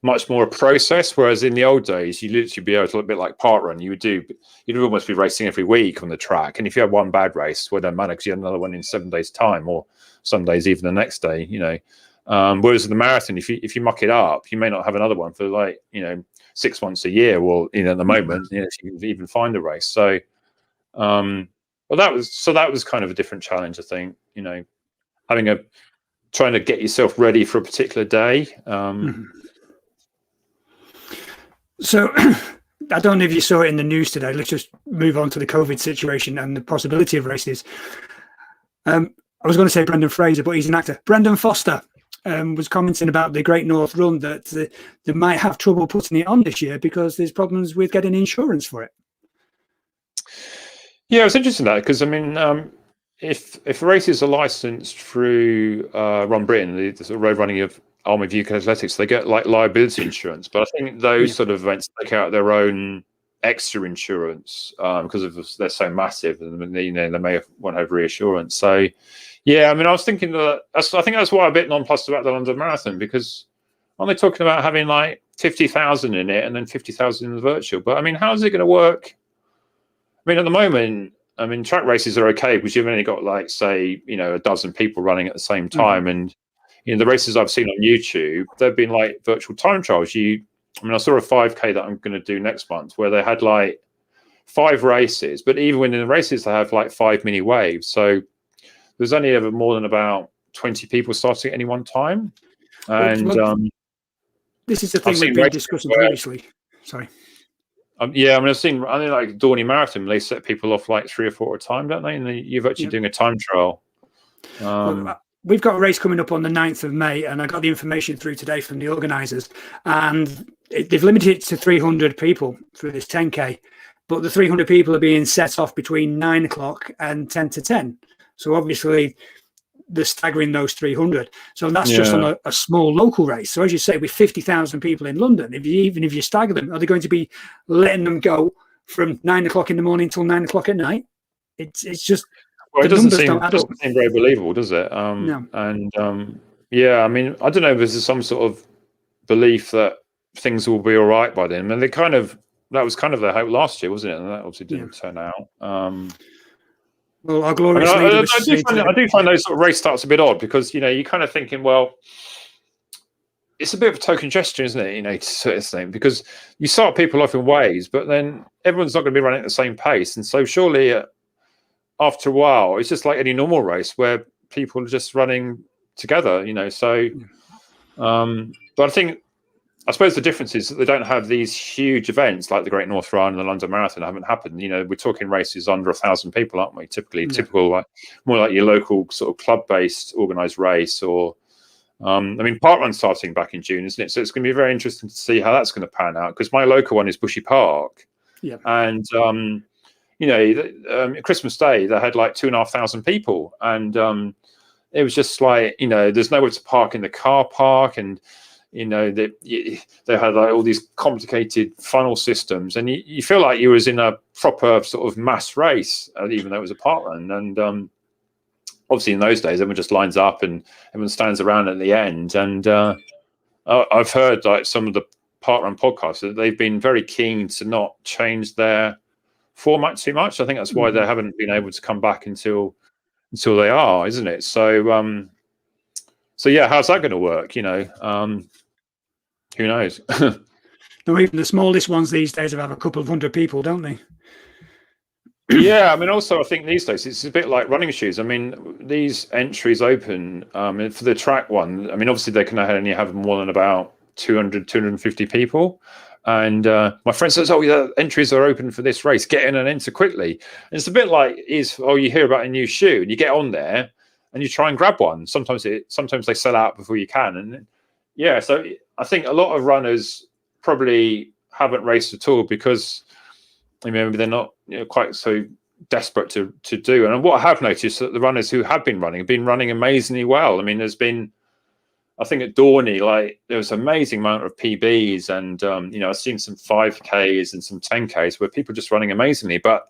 much more a process. Whereas in the old days, you literally be able to look a bit like park run. You'd almost be racing every week on the track, and if you had one bad race, well, it doesn't matter because you had another one in 7 days' time, or some days even the next day. Whereas in the marathon, if you muck it up, you may not have another one for 6 months a year. Well, at the moment, if you can even find a race. So. Well, that was kind of a different challenge, I think. trying to get yourself ready for a particular day. So I don't know if you saw it in the news today. Let's just move on to the COVID situation and the possibility of races. I was going to say Brendan Fraser, but he's an actor. Brendan Foster was commenting about the Great North Run, that they might have trouble putting it on this year because there's problems with getting insurance for it. Yeah, it's interesting that, because I mean, if races are licensed through Run Britain, the sort of road running of Arm of UK Athletics, they get like liability insurance. But I think those sort of events take out their own extra insurance because they're so massive, and they may want to have reassurance. So, yeah, I mean, I was thinking that I think that's why I'm a bit nonplussed about the London Marathon, because aren't they talking about having like 50,000 in it and then 50,000 in the virtual? But I mean, how is it going to work? I mean, at the moment, I mean, track races are okay because you've only got like, say, a dozen people running at the same time. And, the races I've seen on YouTube, they've been like virtual time trials. I saw a 5K that I'm going to do next month where they had like 5 races, but even within the races, they have like 5 mini waves. So there's only ever more than about 20 people starting at any one time. And this is the thing we've been discussing previously. Sorry. Yeah, I mean, I think like Dorney Marathon, they set people off like 3 or 4 at a time, don't they? And you're actually doing a time trial. We've got a race coming up on the 9th of May, and I got the information through today from the organisers, and they've limited it to 300 people through this 10K, but the 300 people are being set off between 9 o'clock and 10 to 10. So obviously they're staggering those 300. So that's just on a small local race. So as you say, with 50,000 people in London, even if you stagger them, are they going to be letting them go from 9 o'clock in the morning till 9 o'clock at night? It's just, well, it doesn't seem very believable, does it? No. And yeah, I mean, I don't know if there's some sort of belief that things will be all right by then. I mean, that was kind of their hope last year, wasn't it? And that obviously didn't turn out. Well, our glorious I do find those sort of race starts a bit odd, because you're kind of thinking, well, it's a bit of a token gesture, isn't it? To certain thing, because you start people off in waves, but then everyone's not going to be running at the same pace, and so surely after a while, it's just like any normal race where people are just running together. So, but I suppose the difference is that they don't have these huge events like the Great North Run and the London Marathon haven't happened. We're talking races under 1,000 people, aren't we? Typical, like more like your local sort of club-based organised race. Or, I mean, Parkrun's starting back in June, isn't it? So it's going to be very interesting to see how that's going to pan out, because my local one is Bushy Park, and Christmas Day they had like 2,500 people, and it was just like there's nowhere to park in the car park, and they had like all these complicated funnel systems, and you feel like you was in a proper sort of mass race, even though it was a parkrun. And obviously in those days, everyone just lines up and everyone stands around at the end. And I've heard like some of the parkrun podcasts that they've been very keen to not change their format too much. I think that's why they haven't been able to come back until they are, isn't it? So so yeah, how's that going to work? Who knows? No, even the smallest ones these days have a couple of hundred people, don't they? Yeah, I mean, also I think these days it's a bit like running shoes. I mean, these entries open for the track one. I mean, obviously they can only have more than about 200, 250 people. And my friend says, "Oh, yeah, entries are open for this race. Get in and enter quickly." And it's a bit like you hear about a new shoe and you get on there and you try and grab one. Sometimes they sell out before you can. And yeah, so I think a lot of runners probably haven't raced at all because maybe they're not quite so desperate to do. And what I have noticed is that the runners who have been running amazingly well. I mean, there's been, I think at Dorney, like there was an amazing amount of PBs, and I've seen some 5Ks and some 10Ks where people are just running amazingly. But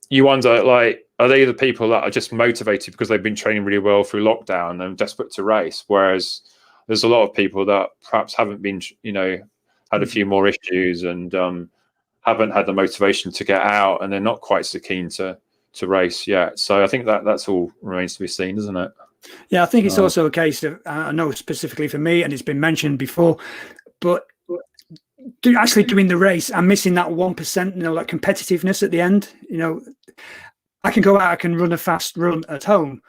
you wonder, like, are they the people that are just motivated because they've been training really well through lockdown and desperate to race? Whereas there's a lot of people that perhaps haven't been, had a few more issues and haven't had the motivation to get out, and they're not quite so keen to race yet. So I think that's all remains to be seen, isn't it? Yeah, I think it's also a case of, I know specifically for me, and it's been mentioned before, but actually doing the race, I'm missing that 1%, like competitiveness at the end. I can go out, I can run a fast run at home,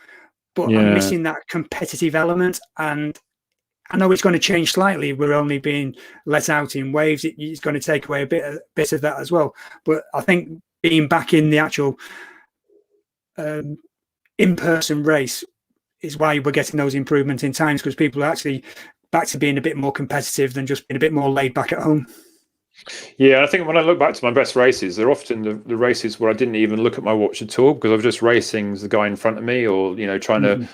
but I'm missing that competitive element. And I know it's going to change slightly. We're only being let out in waves. It's going to take away a bit of that as well. But I think being back in the actual in-person race is why we're getting those improvements in times, because people are actually back to being a bit more competitive than just being a bit more laid back at home. Yeah, I think when I look back to my best races, they're often the races where I didn't even look at my watch at all, because I was just racing the guy in front of me, or trying to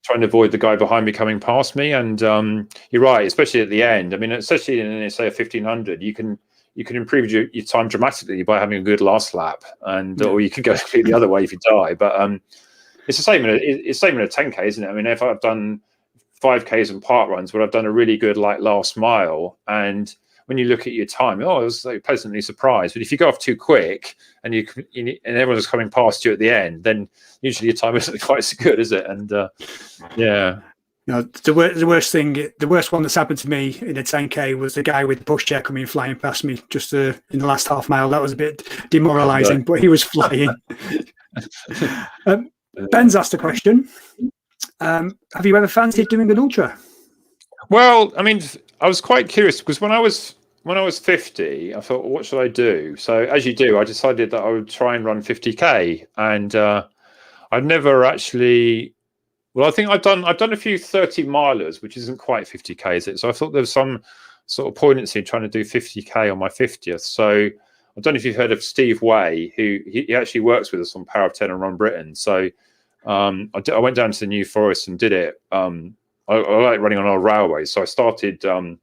avoid the guy behind me coming past me. And you're right, especially at the end. I mean, especially in, say, a 1500, you can improve your time dramatically by having a good last lap, and or you can go the other way if you die. But it's the same in a 10K, isn't it? I mean, if I've done 5Ks and park runs where I've done a really good last mile, and when you look at your time, I was so pleasantly surprised. But if you go off too quick and and everyone's coming past you at the end, then usually your time isn't quite so good, is it? And yeah. The worst one that's happened to me in a 10K was the guy with the pushchair coming flying past me just in the last half mile. That was a bit demoralising, but he was flying. Ben's asked a question. Have you ever fancied doing an ultra? Well, I mean, I was quite curious, because when I was 50, I thought, well, what should I do? So as you do, I decided that I would try and run 50K, and I've never actually. Well, I think I've done a few 30 milers, which isn't quite 50K, is it? So I thought there was some sort of poignancy in trying to do 50K on my 50th. So I don't know if you've heard of Steve Way, who he actually works with us on Power of 10 and Run Britain. So I went down to the New Forest and did it. I like running on our railways, so I started on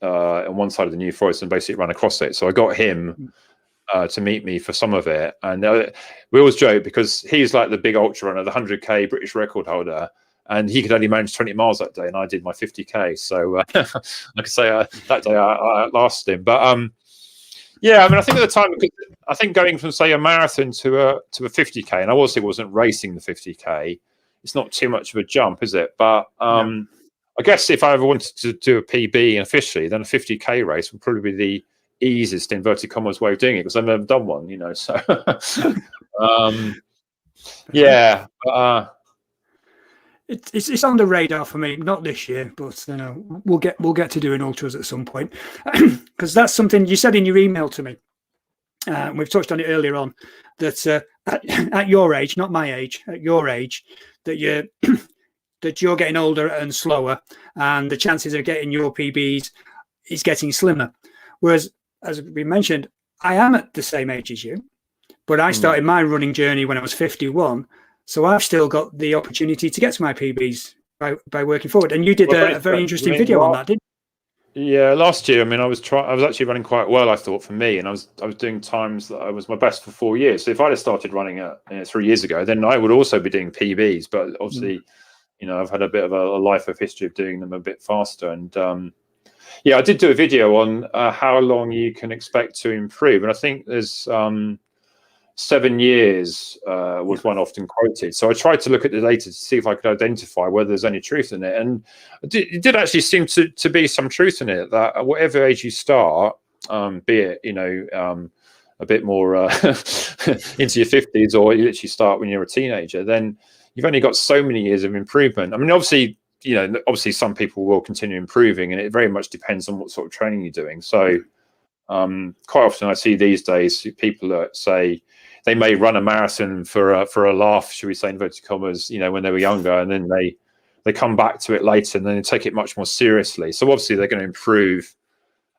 one side of the New Forest and basically ran across it. So I got him to meet me for some of it, and we always joke because he's like the big ultra runner, the 100K British record holder, and he could only manage 20 miles that day, and I did my 50K. So I could say that day I lasted him. But yeah, I mean, I think at the time, I think going from, say, a marathon to a 50K, and I obviously wasn't racing the 50K. It's not too much of a jump, is it? But I guess if I ever wanted to do a PB officially, then a 50K race would probably be the easiest, inverted commas, way of doing it, because I've never done one, So yeah, it's on the radar for me. Not this year, but we'll get to doing ultras at some point, because that's something you said in your email to me. We've touched on it earlier on, that at your age, not my age, at your age, that you're getting older and slower, and the chances of getting your PBs is getting slimmer. Whereas, as we mentioned, I am at the same age as you, but I started my running journey when I was 51, so I've still got the opportunity to get to my PBs by working forward. And you did a very interesting video on that, didn't you? Yeah, last year, I mean, I was actually running quite well, I thought, for me, and I was doing times that I was my best for 4 years. So if I'd have started running 3 years ago, then I would also be doing PBs. But obviously, I've had a bit of a life of history of doing them a bit faster. And yeah, I did do a video on how long you can expect to improve, and I think there's 7 years was one often quoted. So I tried to look at the data to see if I could identify whether there's any truth in it. And it did actually seem to be some truth in it, that at whatever age you start, be it, a bit more into your 50s, or you literally start when you're a teenager, then you've only got so many years of improvement. I mean, obviously some people will continue improving, and it very much depends on what sort of training you're doing. So quite often I see these days people that say they may run a marathon for a laugh, should we say, inverted commas, when they were younger, and then they come back to it later and then they take it much more seriously. So obviously they're going to improve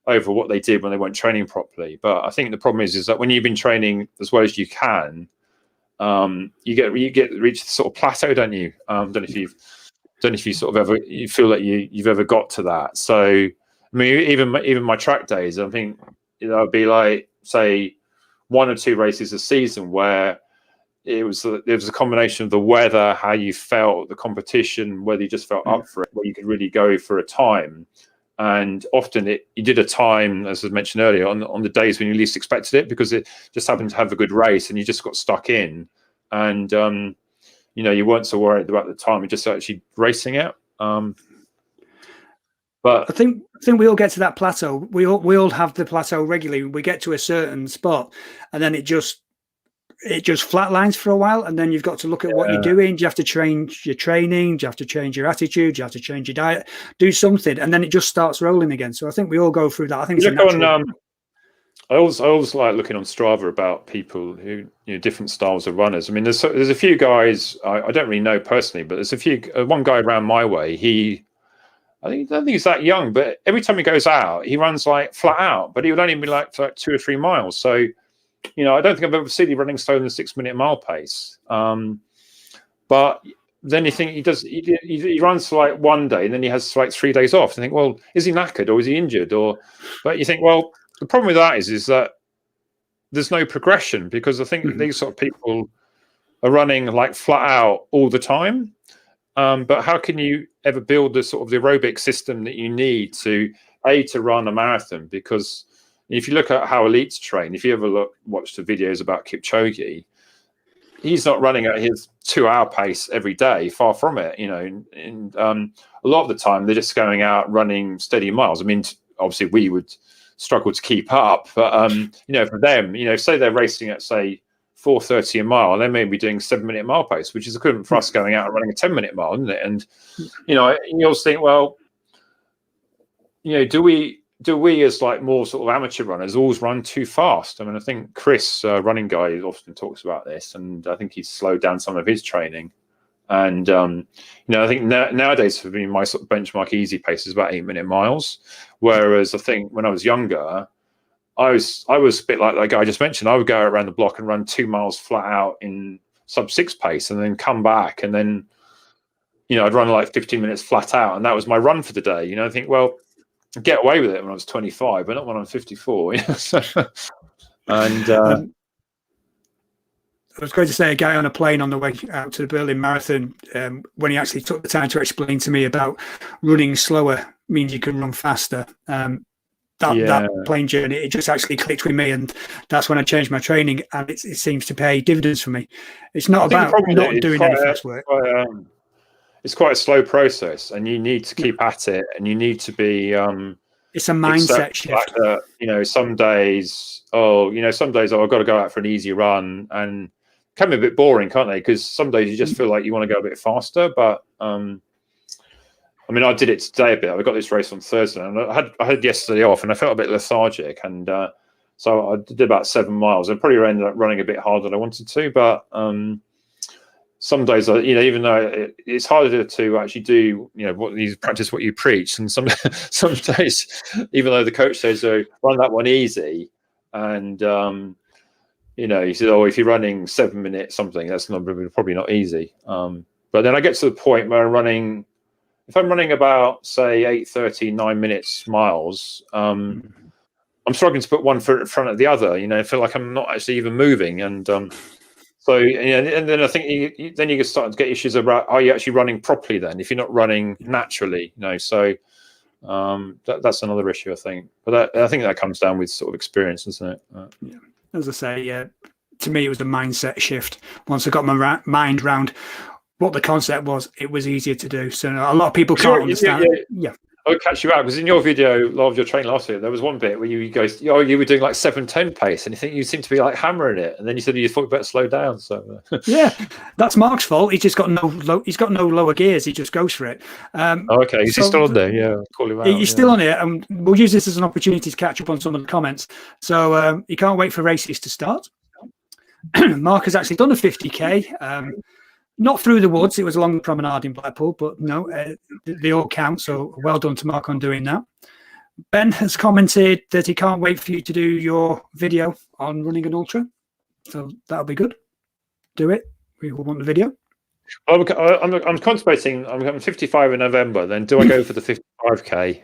over what they did when they weren't training properly. But I think the problem is that when you've been training as well as you can, you reach the sort of plateau, don't you? Don't know if you sort of ever you feel that you've ever got to that. So I mean, even my track days, I think I'd be like, say, 1 or 2 races a season where there was a combination of the weather, how you felt, the competition, whether you just felt up for it, where you could really go for a time. And often you did a time, as I mentioned earlier, on the days when you least expected it, because it just happened to have a good race and you just got stuck in, and you weren't so worried about the time, you're just actually racing it. But I think we all get to that plateau. We all have the plateau regularly. We get to a certain spot, and then it just it just flatlines for a while, and then you've got to look at what you're doing. Do you have to change your training? Do you have to change your attitude? Do you have to change your diet? Do something, and then it just starts rolling again. So I think we all go through that. I think it's natural. I always like looking on Strava about people who, different styles of runners. I mean, there's a few guys I don't really know personally, but there's a few. One guy around my way, I don't think he's that young, but every time he goes out, he runs like flat out. But he would only be like for 2 or 3 miles. So, I don't think I've ever seen him running slower than a 6-minute mile pace. But then you think he runs for like one day, and then he has like 3 days off. You think, well, is he knackered or is he injured? But you think, well, the problem with that is that there's no progression, because I think these sort of people are running like flat out all the time. But how can you ever build the sort of the aerobic system that you need to run a marathon? Because if you look at how elites train, if you ever watch the videos about Kipchoge, he's not running at his 2-hour pace every day. Far from it. And a lot of the time they're just going out running steady miles. I mean, obviously we would struggle to keep up, but for them, say they're racing at, say, 4:30 a mile, they may be doing 7-minute mile pace, which is equivalent for us going out and running a 10-minute mile, isn't it? And you also think, well, do we as like more sort of amateur runners always run too fast? I mean, I think Chris, running guy, often talks about this, and I think he's slowed down some of his training. And I think nowadays for me, my sort of benchmark easy pace is about 8-minute miles, whereas I think when I was younger, I was a bit like that guy I just mentioned. I would go around the block and run 2 miles flat out in sub-6 pace, and then come back, and then I'd run like 15 minutes flat out, and that was my run for the day. I think, well, I'd get away with it when I was 25, but not when I'm 54. And I was going to say, a guy on a plane on the way out to the Berlin Marathon, when he actually took the time to explain to me about running slower means you can run faster. That plane journey, it just actually clicked with me, and that's when I changed my training, and it seems to pay dividends for me. It's not about not doing any fast work. It's quite a slow process, and you need to keep at it, and you need to be. It's a mindset shift. Some days, I've got to go out for an easy run, and can be a bit boring, can't they? Because some days you just feel like you want to go a bit faster. But I mean, I did it today a bit. I got this race on Thursday, and I had yesterday off, and I felt a bit lethargic, and so I did about 7 miles. I probably ended up running a bit harder than I wanted to, but some days, even though it's harder to actually do, what you practice, what you preach, and some days, even though the coach says, run that one easy, and he said, if you're running 7 minutes something, that's probably not easy. But then I get to the point where if I'm running about, say, 8:30, 9 minutes miles, I'm struggling to put one foot in front of the other. I feel like I'm not actually even moving, and so, and then I think then you start to get issues about, are you actually running properly then, if you're not running naturally, so that's another issue, I think. But I think that comes down with sort of experience, doesn't it? Yeah. As I say, to me, it was a mindset shift. Once I got my mind round what the concept was, it was easier to do. So a lot of people can't understand. Yeah. I'll catch you out, because in your video, a lot of your training last week, there was one bit where you were doing like 7:10 pace, and you seem to be like hammering it, and then you said you thought you better slow down. So yeah, that's Mark's fault. He's just got he's got no lower gears. He just goes for it. Okay, is he still on there? Yeah, call him out. He's still on it, and we'll use this as an opportunity to catch up on some of the comments. So he can't wait for races to start. Mark has actually done a 50k. Not through the woods. It was along the promenade in Blackpool, but no, they all count. So well done to Mark on doing that. Ben has commented that he can't wait for you to do your video on running an ultra. So that'll be good. Do it. We will want the video. I'm contemplating. I'm 55 in November. Then do I go for the 55k?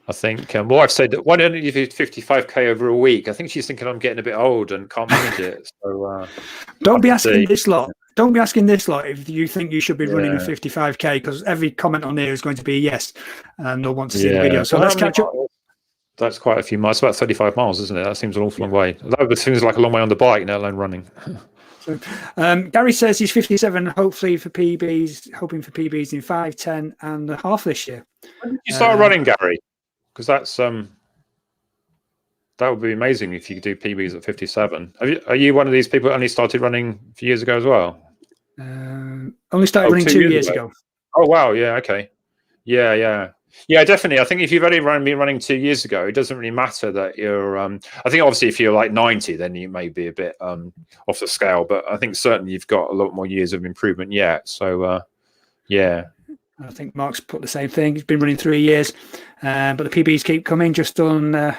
I think. Well, I've said that. Why don't you do 55k over a week? I think she's thinking I'm getting a bit old and can't manage it. So don't be asking this lot. Don't be asking this lot if you think you should be running a 55k, because every comment on there is going to be yes, and they'll want to see the video. So let's catch up. That's quite a few miles. It's about 35 miles, isn't it? That seems an awful long way. That seems like a long way on the bike, let alone running. So, Gary says he's 57, hoping for PBs in 5:10 and a half this year. When did you start running, Gary? Because that's that would be amazing if you could do PBs at 57. Are you one of these people that only started running a few years ago as well? Only started running 2 years ago. Oh wow, yeah, okay, yeah, definitely. I think if you've only been running 2 years ago, it doesn't really matter that you're. I think obviously if you're like 90, then you may be a bit off the scale, but I think certainly you've got a lot more years of improvement yet. So yeah. I think Mark's put the same thing. He's been running 3 years, but the PBs keep coming. Just on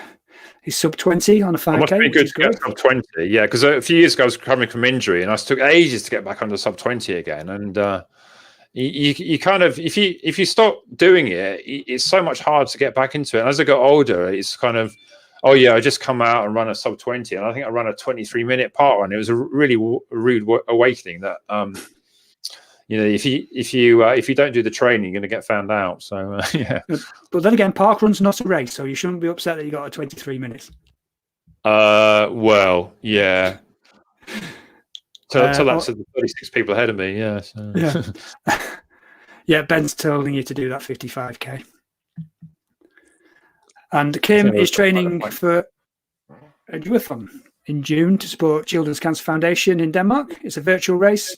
he's sub 20 on a 5K. Must be good to get sub 20, yeah. Because a few years ago I was coming from injury, and I took ages to get back under sub 20 again. And you kind of if you stop doing it, it's so much harder to get back into it. And as I got older, it's kind of, oh yeah, I just come out and run a sub 20, and I think I ran a 23-minute part run. It was a really rude awakening that. If you don't do the training, you're going to get found out. So yeah. But then again, park run's not a race, so you shouldn't be upset that you got a 23 minutes. Well, yeah. Tell that to the 36 people ahead of me. Yeah. So. Yeah. Yeah. Ben's telling you to do that 55k. And Kim is training for a duathlon in June to support Children's Cancer Foundation in Denmark. It's a virtual race.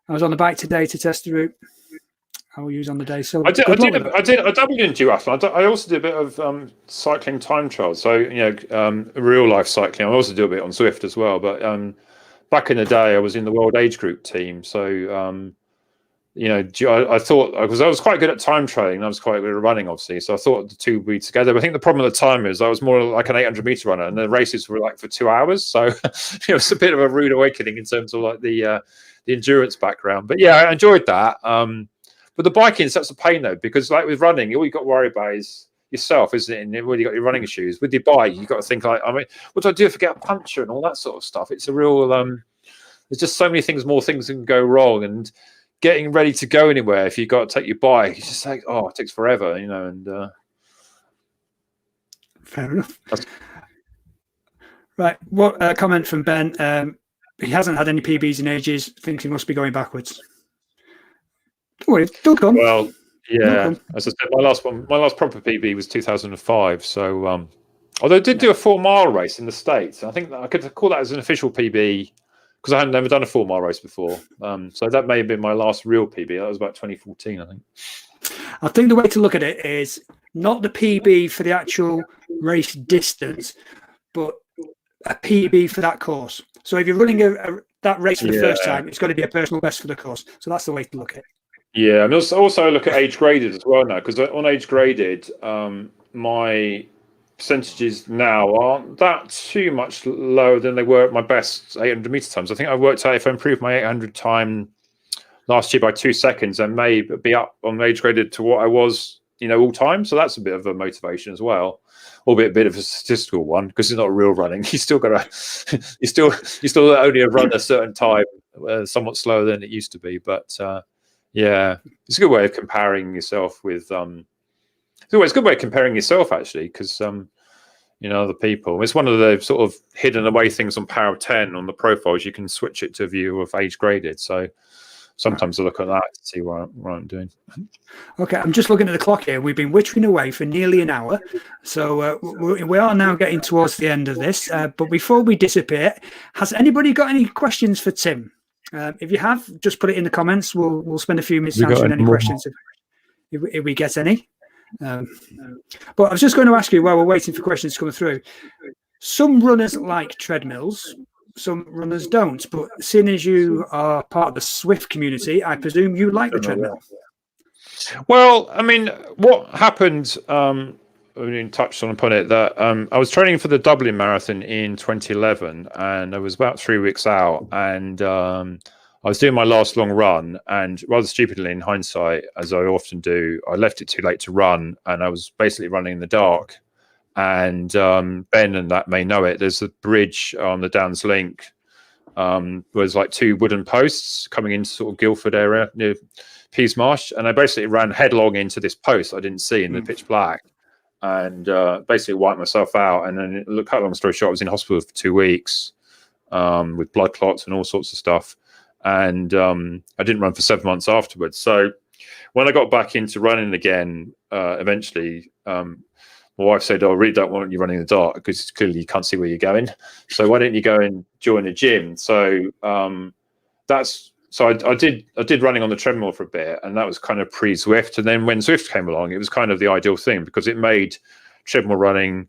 I was on the bike today to test the route. I will use on the day. So I dabbled in duathlon. I also did a bit of cycling time trials. So real life cycling. I also do a bit on Zwift as well. But back in the day, I was in the World Age Group team. So I thought, because I was quite good at time trialing, and I was quite good at running, obviously. So I thought the two would be together. But I think the problem at the time is I was more like an 800-meter runner, and the races were like for 2 hours. So it was a bit of a rude awakening in terms of like the endurance background. But yeah, I enjoyed that. But the biking is such a pain though, because like with running, all you've got to worry about is yourself, isn't it? And when you've got your running shoes. With your bike, you've got to think like, what do I do if I get a puncture and all that sort of stuff? It's a real there's just so many more things can go wrong, and getting ready to go anywhere if you've got to take your bike, it's just like, it takes forever, and fair enough. Right. What comment from Ben? He hasn't had any PBs in ages, thinks he must be going backwards. Don't worry, don't come. Well, yeah, as I said, my last proper PB was 2005. So, although I did do a 4-mile race in the States, I think that I could call that as an official PB because I had never done a 4-mile race before. So that may have been my last real PB. That was about 2014, I think. I think the way to look at it is not the PB for the actual race distance, but a PB for that course. So if you're running that race for the first time, it's got to be a personal best for the course. So that's the way to look at it. Yeah, and also look at age graded as well now, because on age graded, my percentages now aren't that too much lower than they were at my best 800-meter times. I think I worked out if I improved my 800 time last year by 2 seconds, I may be up on age graded to what I was, all time. So that's a bit of a motivation as well. Albeit a bit of a statistical one because it's not real running. You still got to, you still only run a certain time, somewhat slower than it used to be. But yeah, it's a good way of comparing yourself with. It's a good way of comparing yourself actually, because other people. It's one of the sort of hidden away things on Power of 10 on the profiles. You can switch it to a view of age graded. So sometimes I look at that to see what I'm doing. Okay, I'm just looking at the clock here. We've been wittering away for nearly an hour. So we are now getting towards the end of this. But before we disappear, has anybody got any questions for Tim? If you have, just put it in the comments. We'll spend a few minutes answering any questions if we get any. But I was just going to ask you while we're waiting for questions to come through. Some runners like treadmills. Some runners don't, but seeing as you are part of the Swift community, I presume you like the treadmill. Well, I mean, what happened, we touched upon it, that I was training for the Dublin Marathon in 2011, and I was about 3 weeks out, and I was doing my last long run, and rather stupidly in hindsight, as I often do, I left it too late to run, and I was basically running in the dark. And Ben and that may know it. There's a bridge on the Downs Link. Was like 2 wooden posts coming into sort of Guildford area near Peasmarsh, and I basically ran headlong into this post I didn't see in the pitch black, and basically wiped myself out. And then, look, cut long story short, I was in hospital for 2 weeks with blood clots and all sorts of stuff. And I didn't run for 7 months afterwards. So when I got back into running again, eventually. my wife said, "Oh, I really don't want you running in the dark because clearly you can't see where you're going. So why don't you go and join a gym?" So I did running on the treadmill for a bit, and that was kind of pre-Zwift. And then when Zwift came along, it was kind of the ideal thing because it made treadmill running.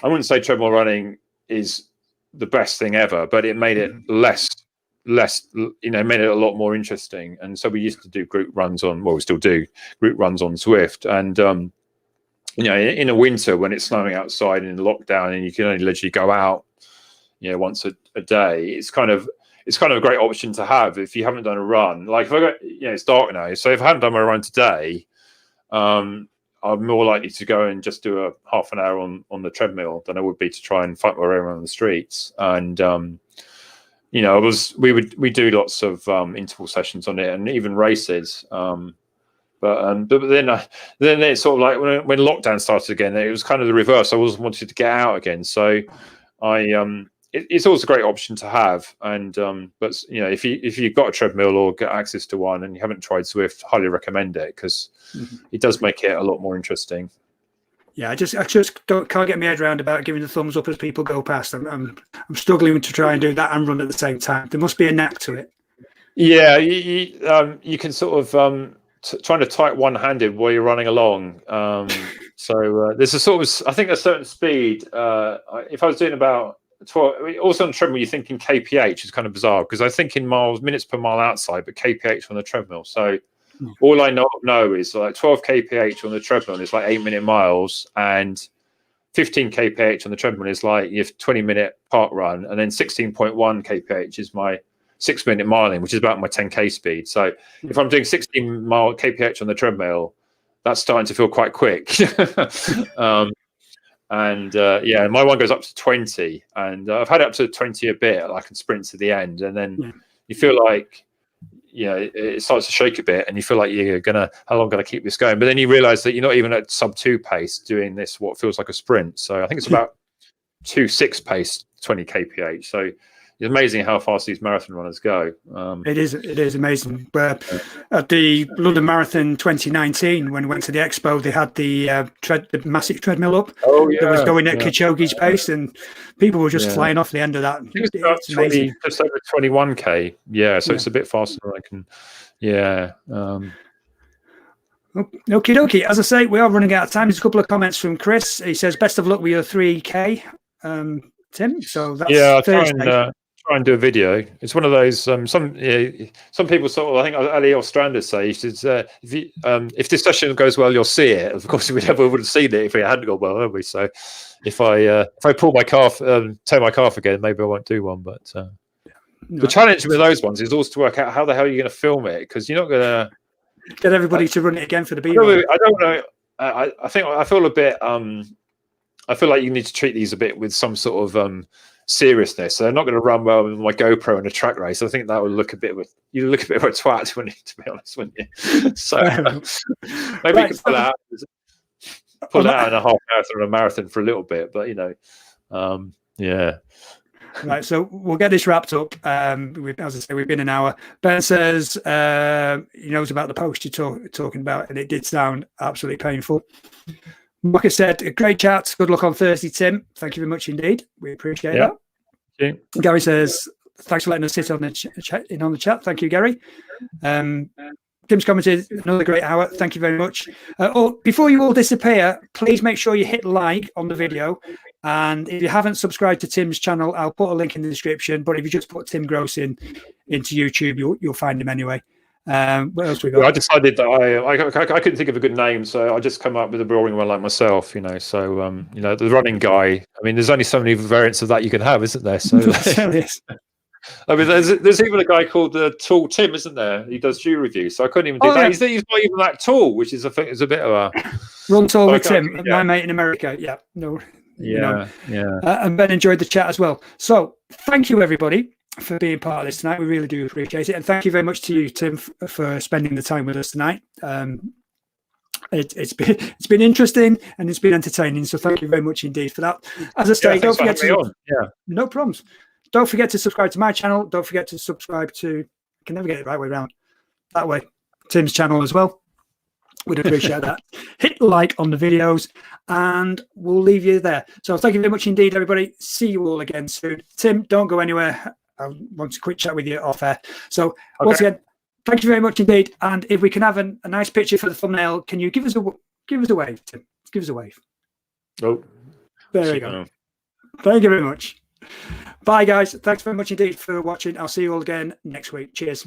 I wouldn't say treadmill running is the best thing ever, but it made it less, made it a lot more interesting. And so we used to do group runs on, well, we still do group runs on Zwift. And, in the winter when it's snowing outside and in lockdown and you can only literally go out, once a day, it's kind of a great option to have if you haven't done a run. Like if I go, it's dark now. So if I haven't done my run today, I'm more likely to go and just do a half an hour on the treadmill than I would be to try and fight my way around the streets. And we do lots of interval sessions on it and even races. But then it's sort of like when lockdown started again, it was kind of the reverse. I always wanted to get out again, so it's always a great option to have. And but if you've got a treadmill or get access to one and you haven't tried Zwift, highly recommend it because it does make it a lot more interesting. Yeah, I just can't get my head around about giving the thumbs up as people go past. I'm struggling to try and do that and run at the same time. There must be a knack to it. Yeah, you can sort of trying to type one-handed while you're running along. So there's a sort of, I think, a certain speed. If I was doing about 12, also on the treadmill, you're thinking kph is kind of bizarre because I think in minutes per mile outside, but kph on the treadmill. So all I know is like 12 kph on the treadmill is like 8-minute miles, and 15 kph on the treadmill is like your 20-minute park run, and then 16.1 kph is my 6-minute miling, which is about my 10k speed. So if I'm doing 16 mile kph on the treadmill, that's starting to feel quite quick. My one goes up to 20, and I've had it up to 20 a bit. I can sprint to the end, and then you feel like it starts to shake a bit, and you feel like how long gonna keep this going? But then you realise that you're not even at sub 2 pace doing this, what feels like a sprint. So I think it's about 2.6 pace, 20 kph. So it's amazing how fast these marathon runners go. It is amazing. At the London Marathon 2019, when we went to the expo, they had the massive treadmill up. Oh, yeah. That was going at Kipchoge's pace, and people were just flying off the end of that. It's about just over 21k. Yeah, so it's a bit faster than I can. Yeah. Okie dokie. As I say, we are running out of time. There's a couple of comments from Chris. He says, "Best of luck with your 3k." Tim, so that's Thursday. Try and do a video. It's one of those. Some people sort of. I think Ali Ostrander say he says if this session goes well, you'll see it. Of course, we never would have seen it if it hadn't gone well, would we? So if I pull my calf, tear my calf again, maybe I won't do one. But the challenge with those ones is also to work out how the hell you're going to film it, because you're not going to get everybody to run it again for the B-roll. I don't know. I feel a bit. I feel like you need to treat these a bit with some sort of seriousness. So they're not going to run well with my GoPro in a track race. I think that would look a bit of a twat, wouldn't you, to be honest, wouldn't you? So maybe you can pull out in a half marathon or a marathon for a little bit, but yeah. Right, so we'll get this wrapped up. As I say, we've been an hour. Ben says he knows about the post you're talking about, and it did sound absolutely painful. Like I said, a great chat. Good luck on Thursday, Tim. Thank you very much indeed. We appreciate that. Okay. Gary says, thanks for letting us sit on the chat. Thank you, Gary. Tim's commented, another great hour. Thank you very much. Before you all disappear, please make sure you hit like on the video. And if you haven't subscribed to Tim's channel, I'll put a link in the description. But if you just put Tim Grose into YouTube, you'll find him anyway. What else we got? Well, I decided that I couldn't think of a good name, so I just come up with a boring one like myself, So the running guy. I mean, there's only so many variants of that you can have, isn't there? So I mean, there's even a guy called Tall Tim, isn't there? He does shoe reviews, so I couldn't even do that. Yeah. He's not even that tall, which is I think is a bit of a run tall with Tim, my mate in America. Yeah, no, yeah. And Ben enjoyed the chat as well. So thank you, everybody, for being part of this tonight. We really do appreciate it, and thank you very much to you, Tim, for spending the time with us tonight. It's been interesting and it's been entertaining, so thank you very much indeed for that. As I say, don't forget to no problems. Don't forget to subscribe to my channel. Don't forget to subscribe to, I can never get it the right way around, that way, Tim's channel as well. We'd appreciate that. Hit like on the videos, and we'll leave you there. So thank you very much indeed, everybody. See you all again soon. Tim, don't go anywhere. I want a quick chat with you off air. So once again, thank you very much indeed. And if we can have a nice picture for the thumbnail, can you give us a wave, Tim? Give us a wave. Oh, there we go. Thank you very much. Bye, guys. Thanks very much indeed for watching. I'll see you all again next week. Cheers.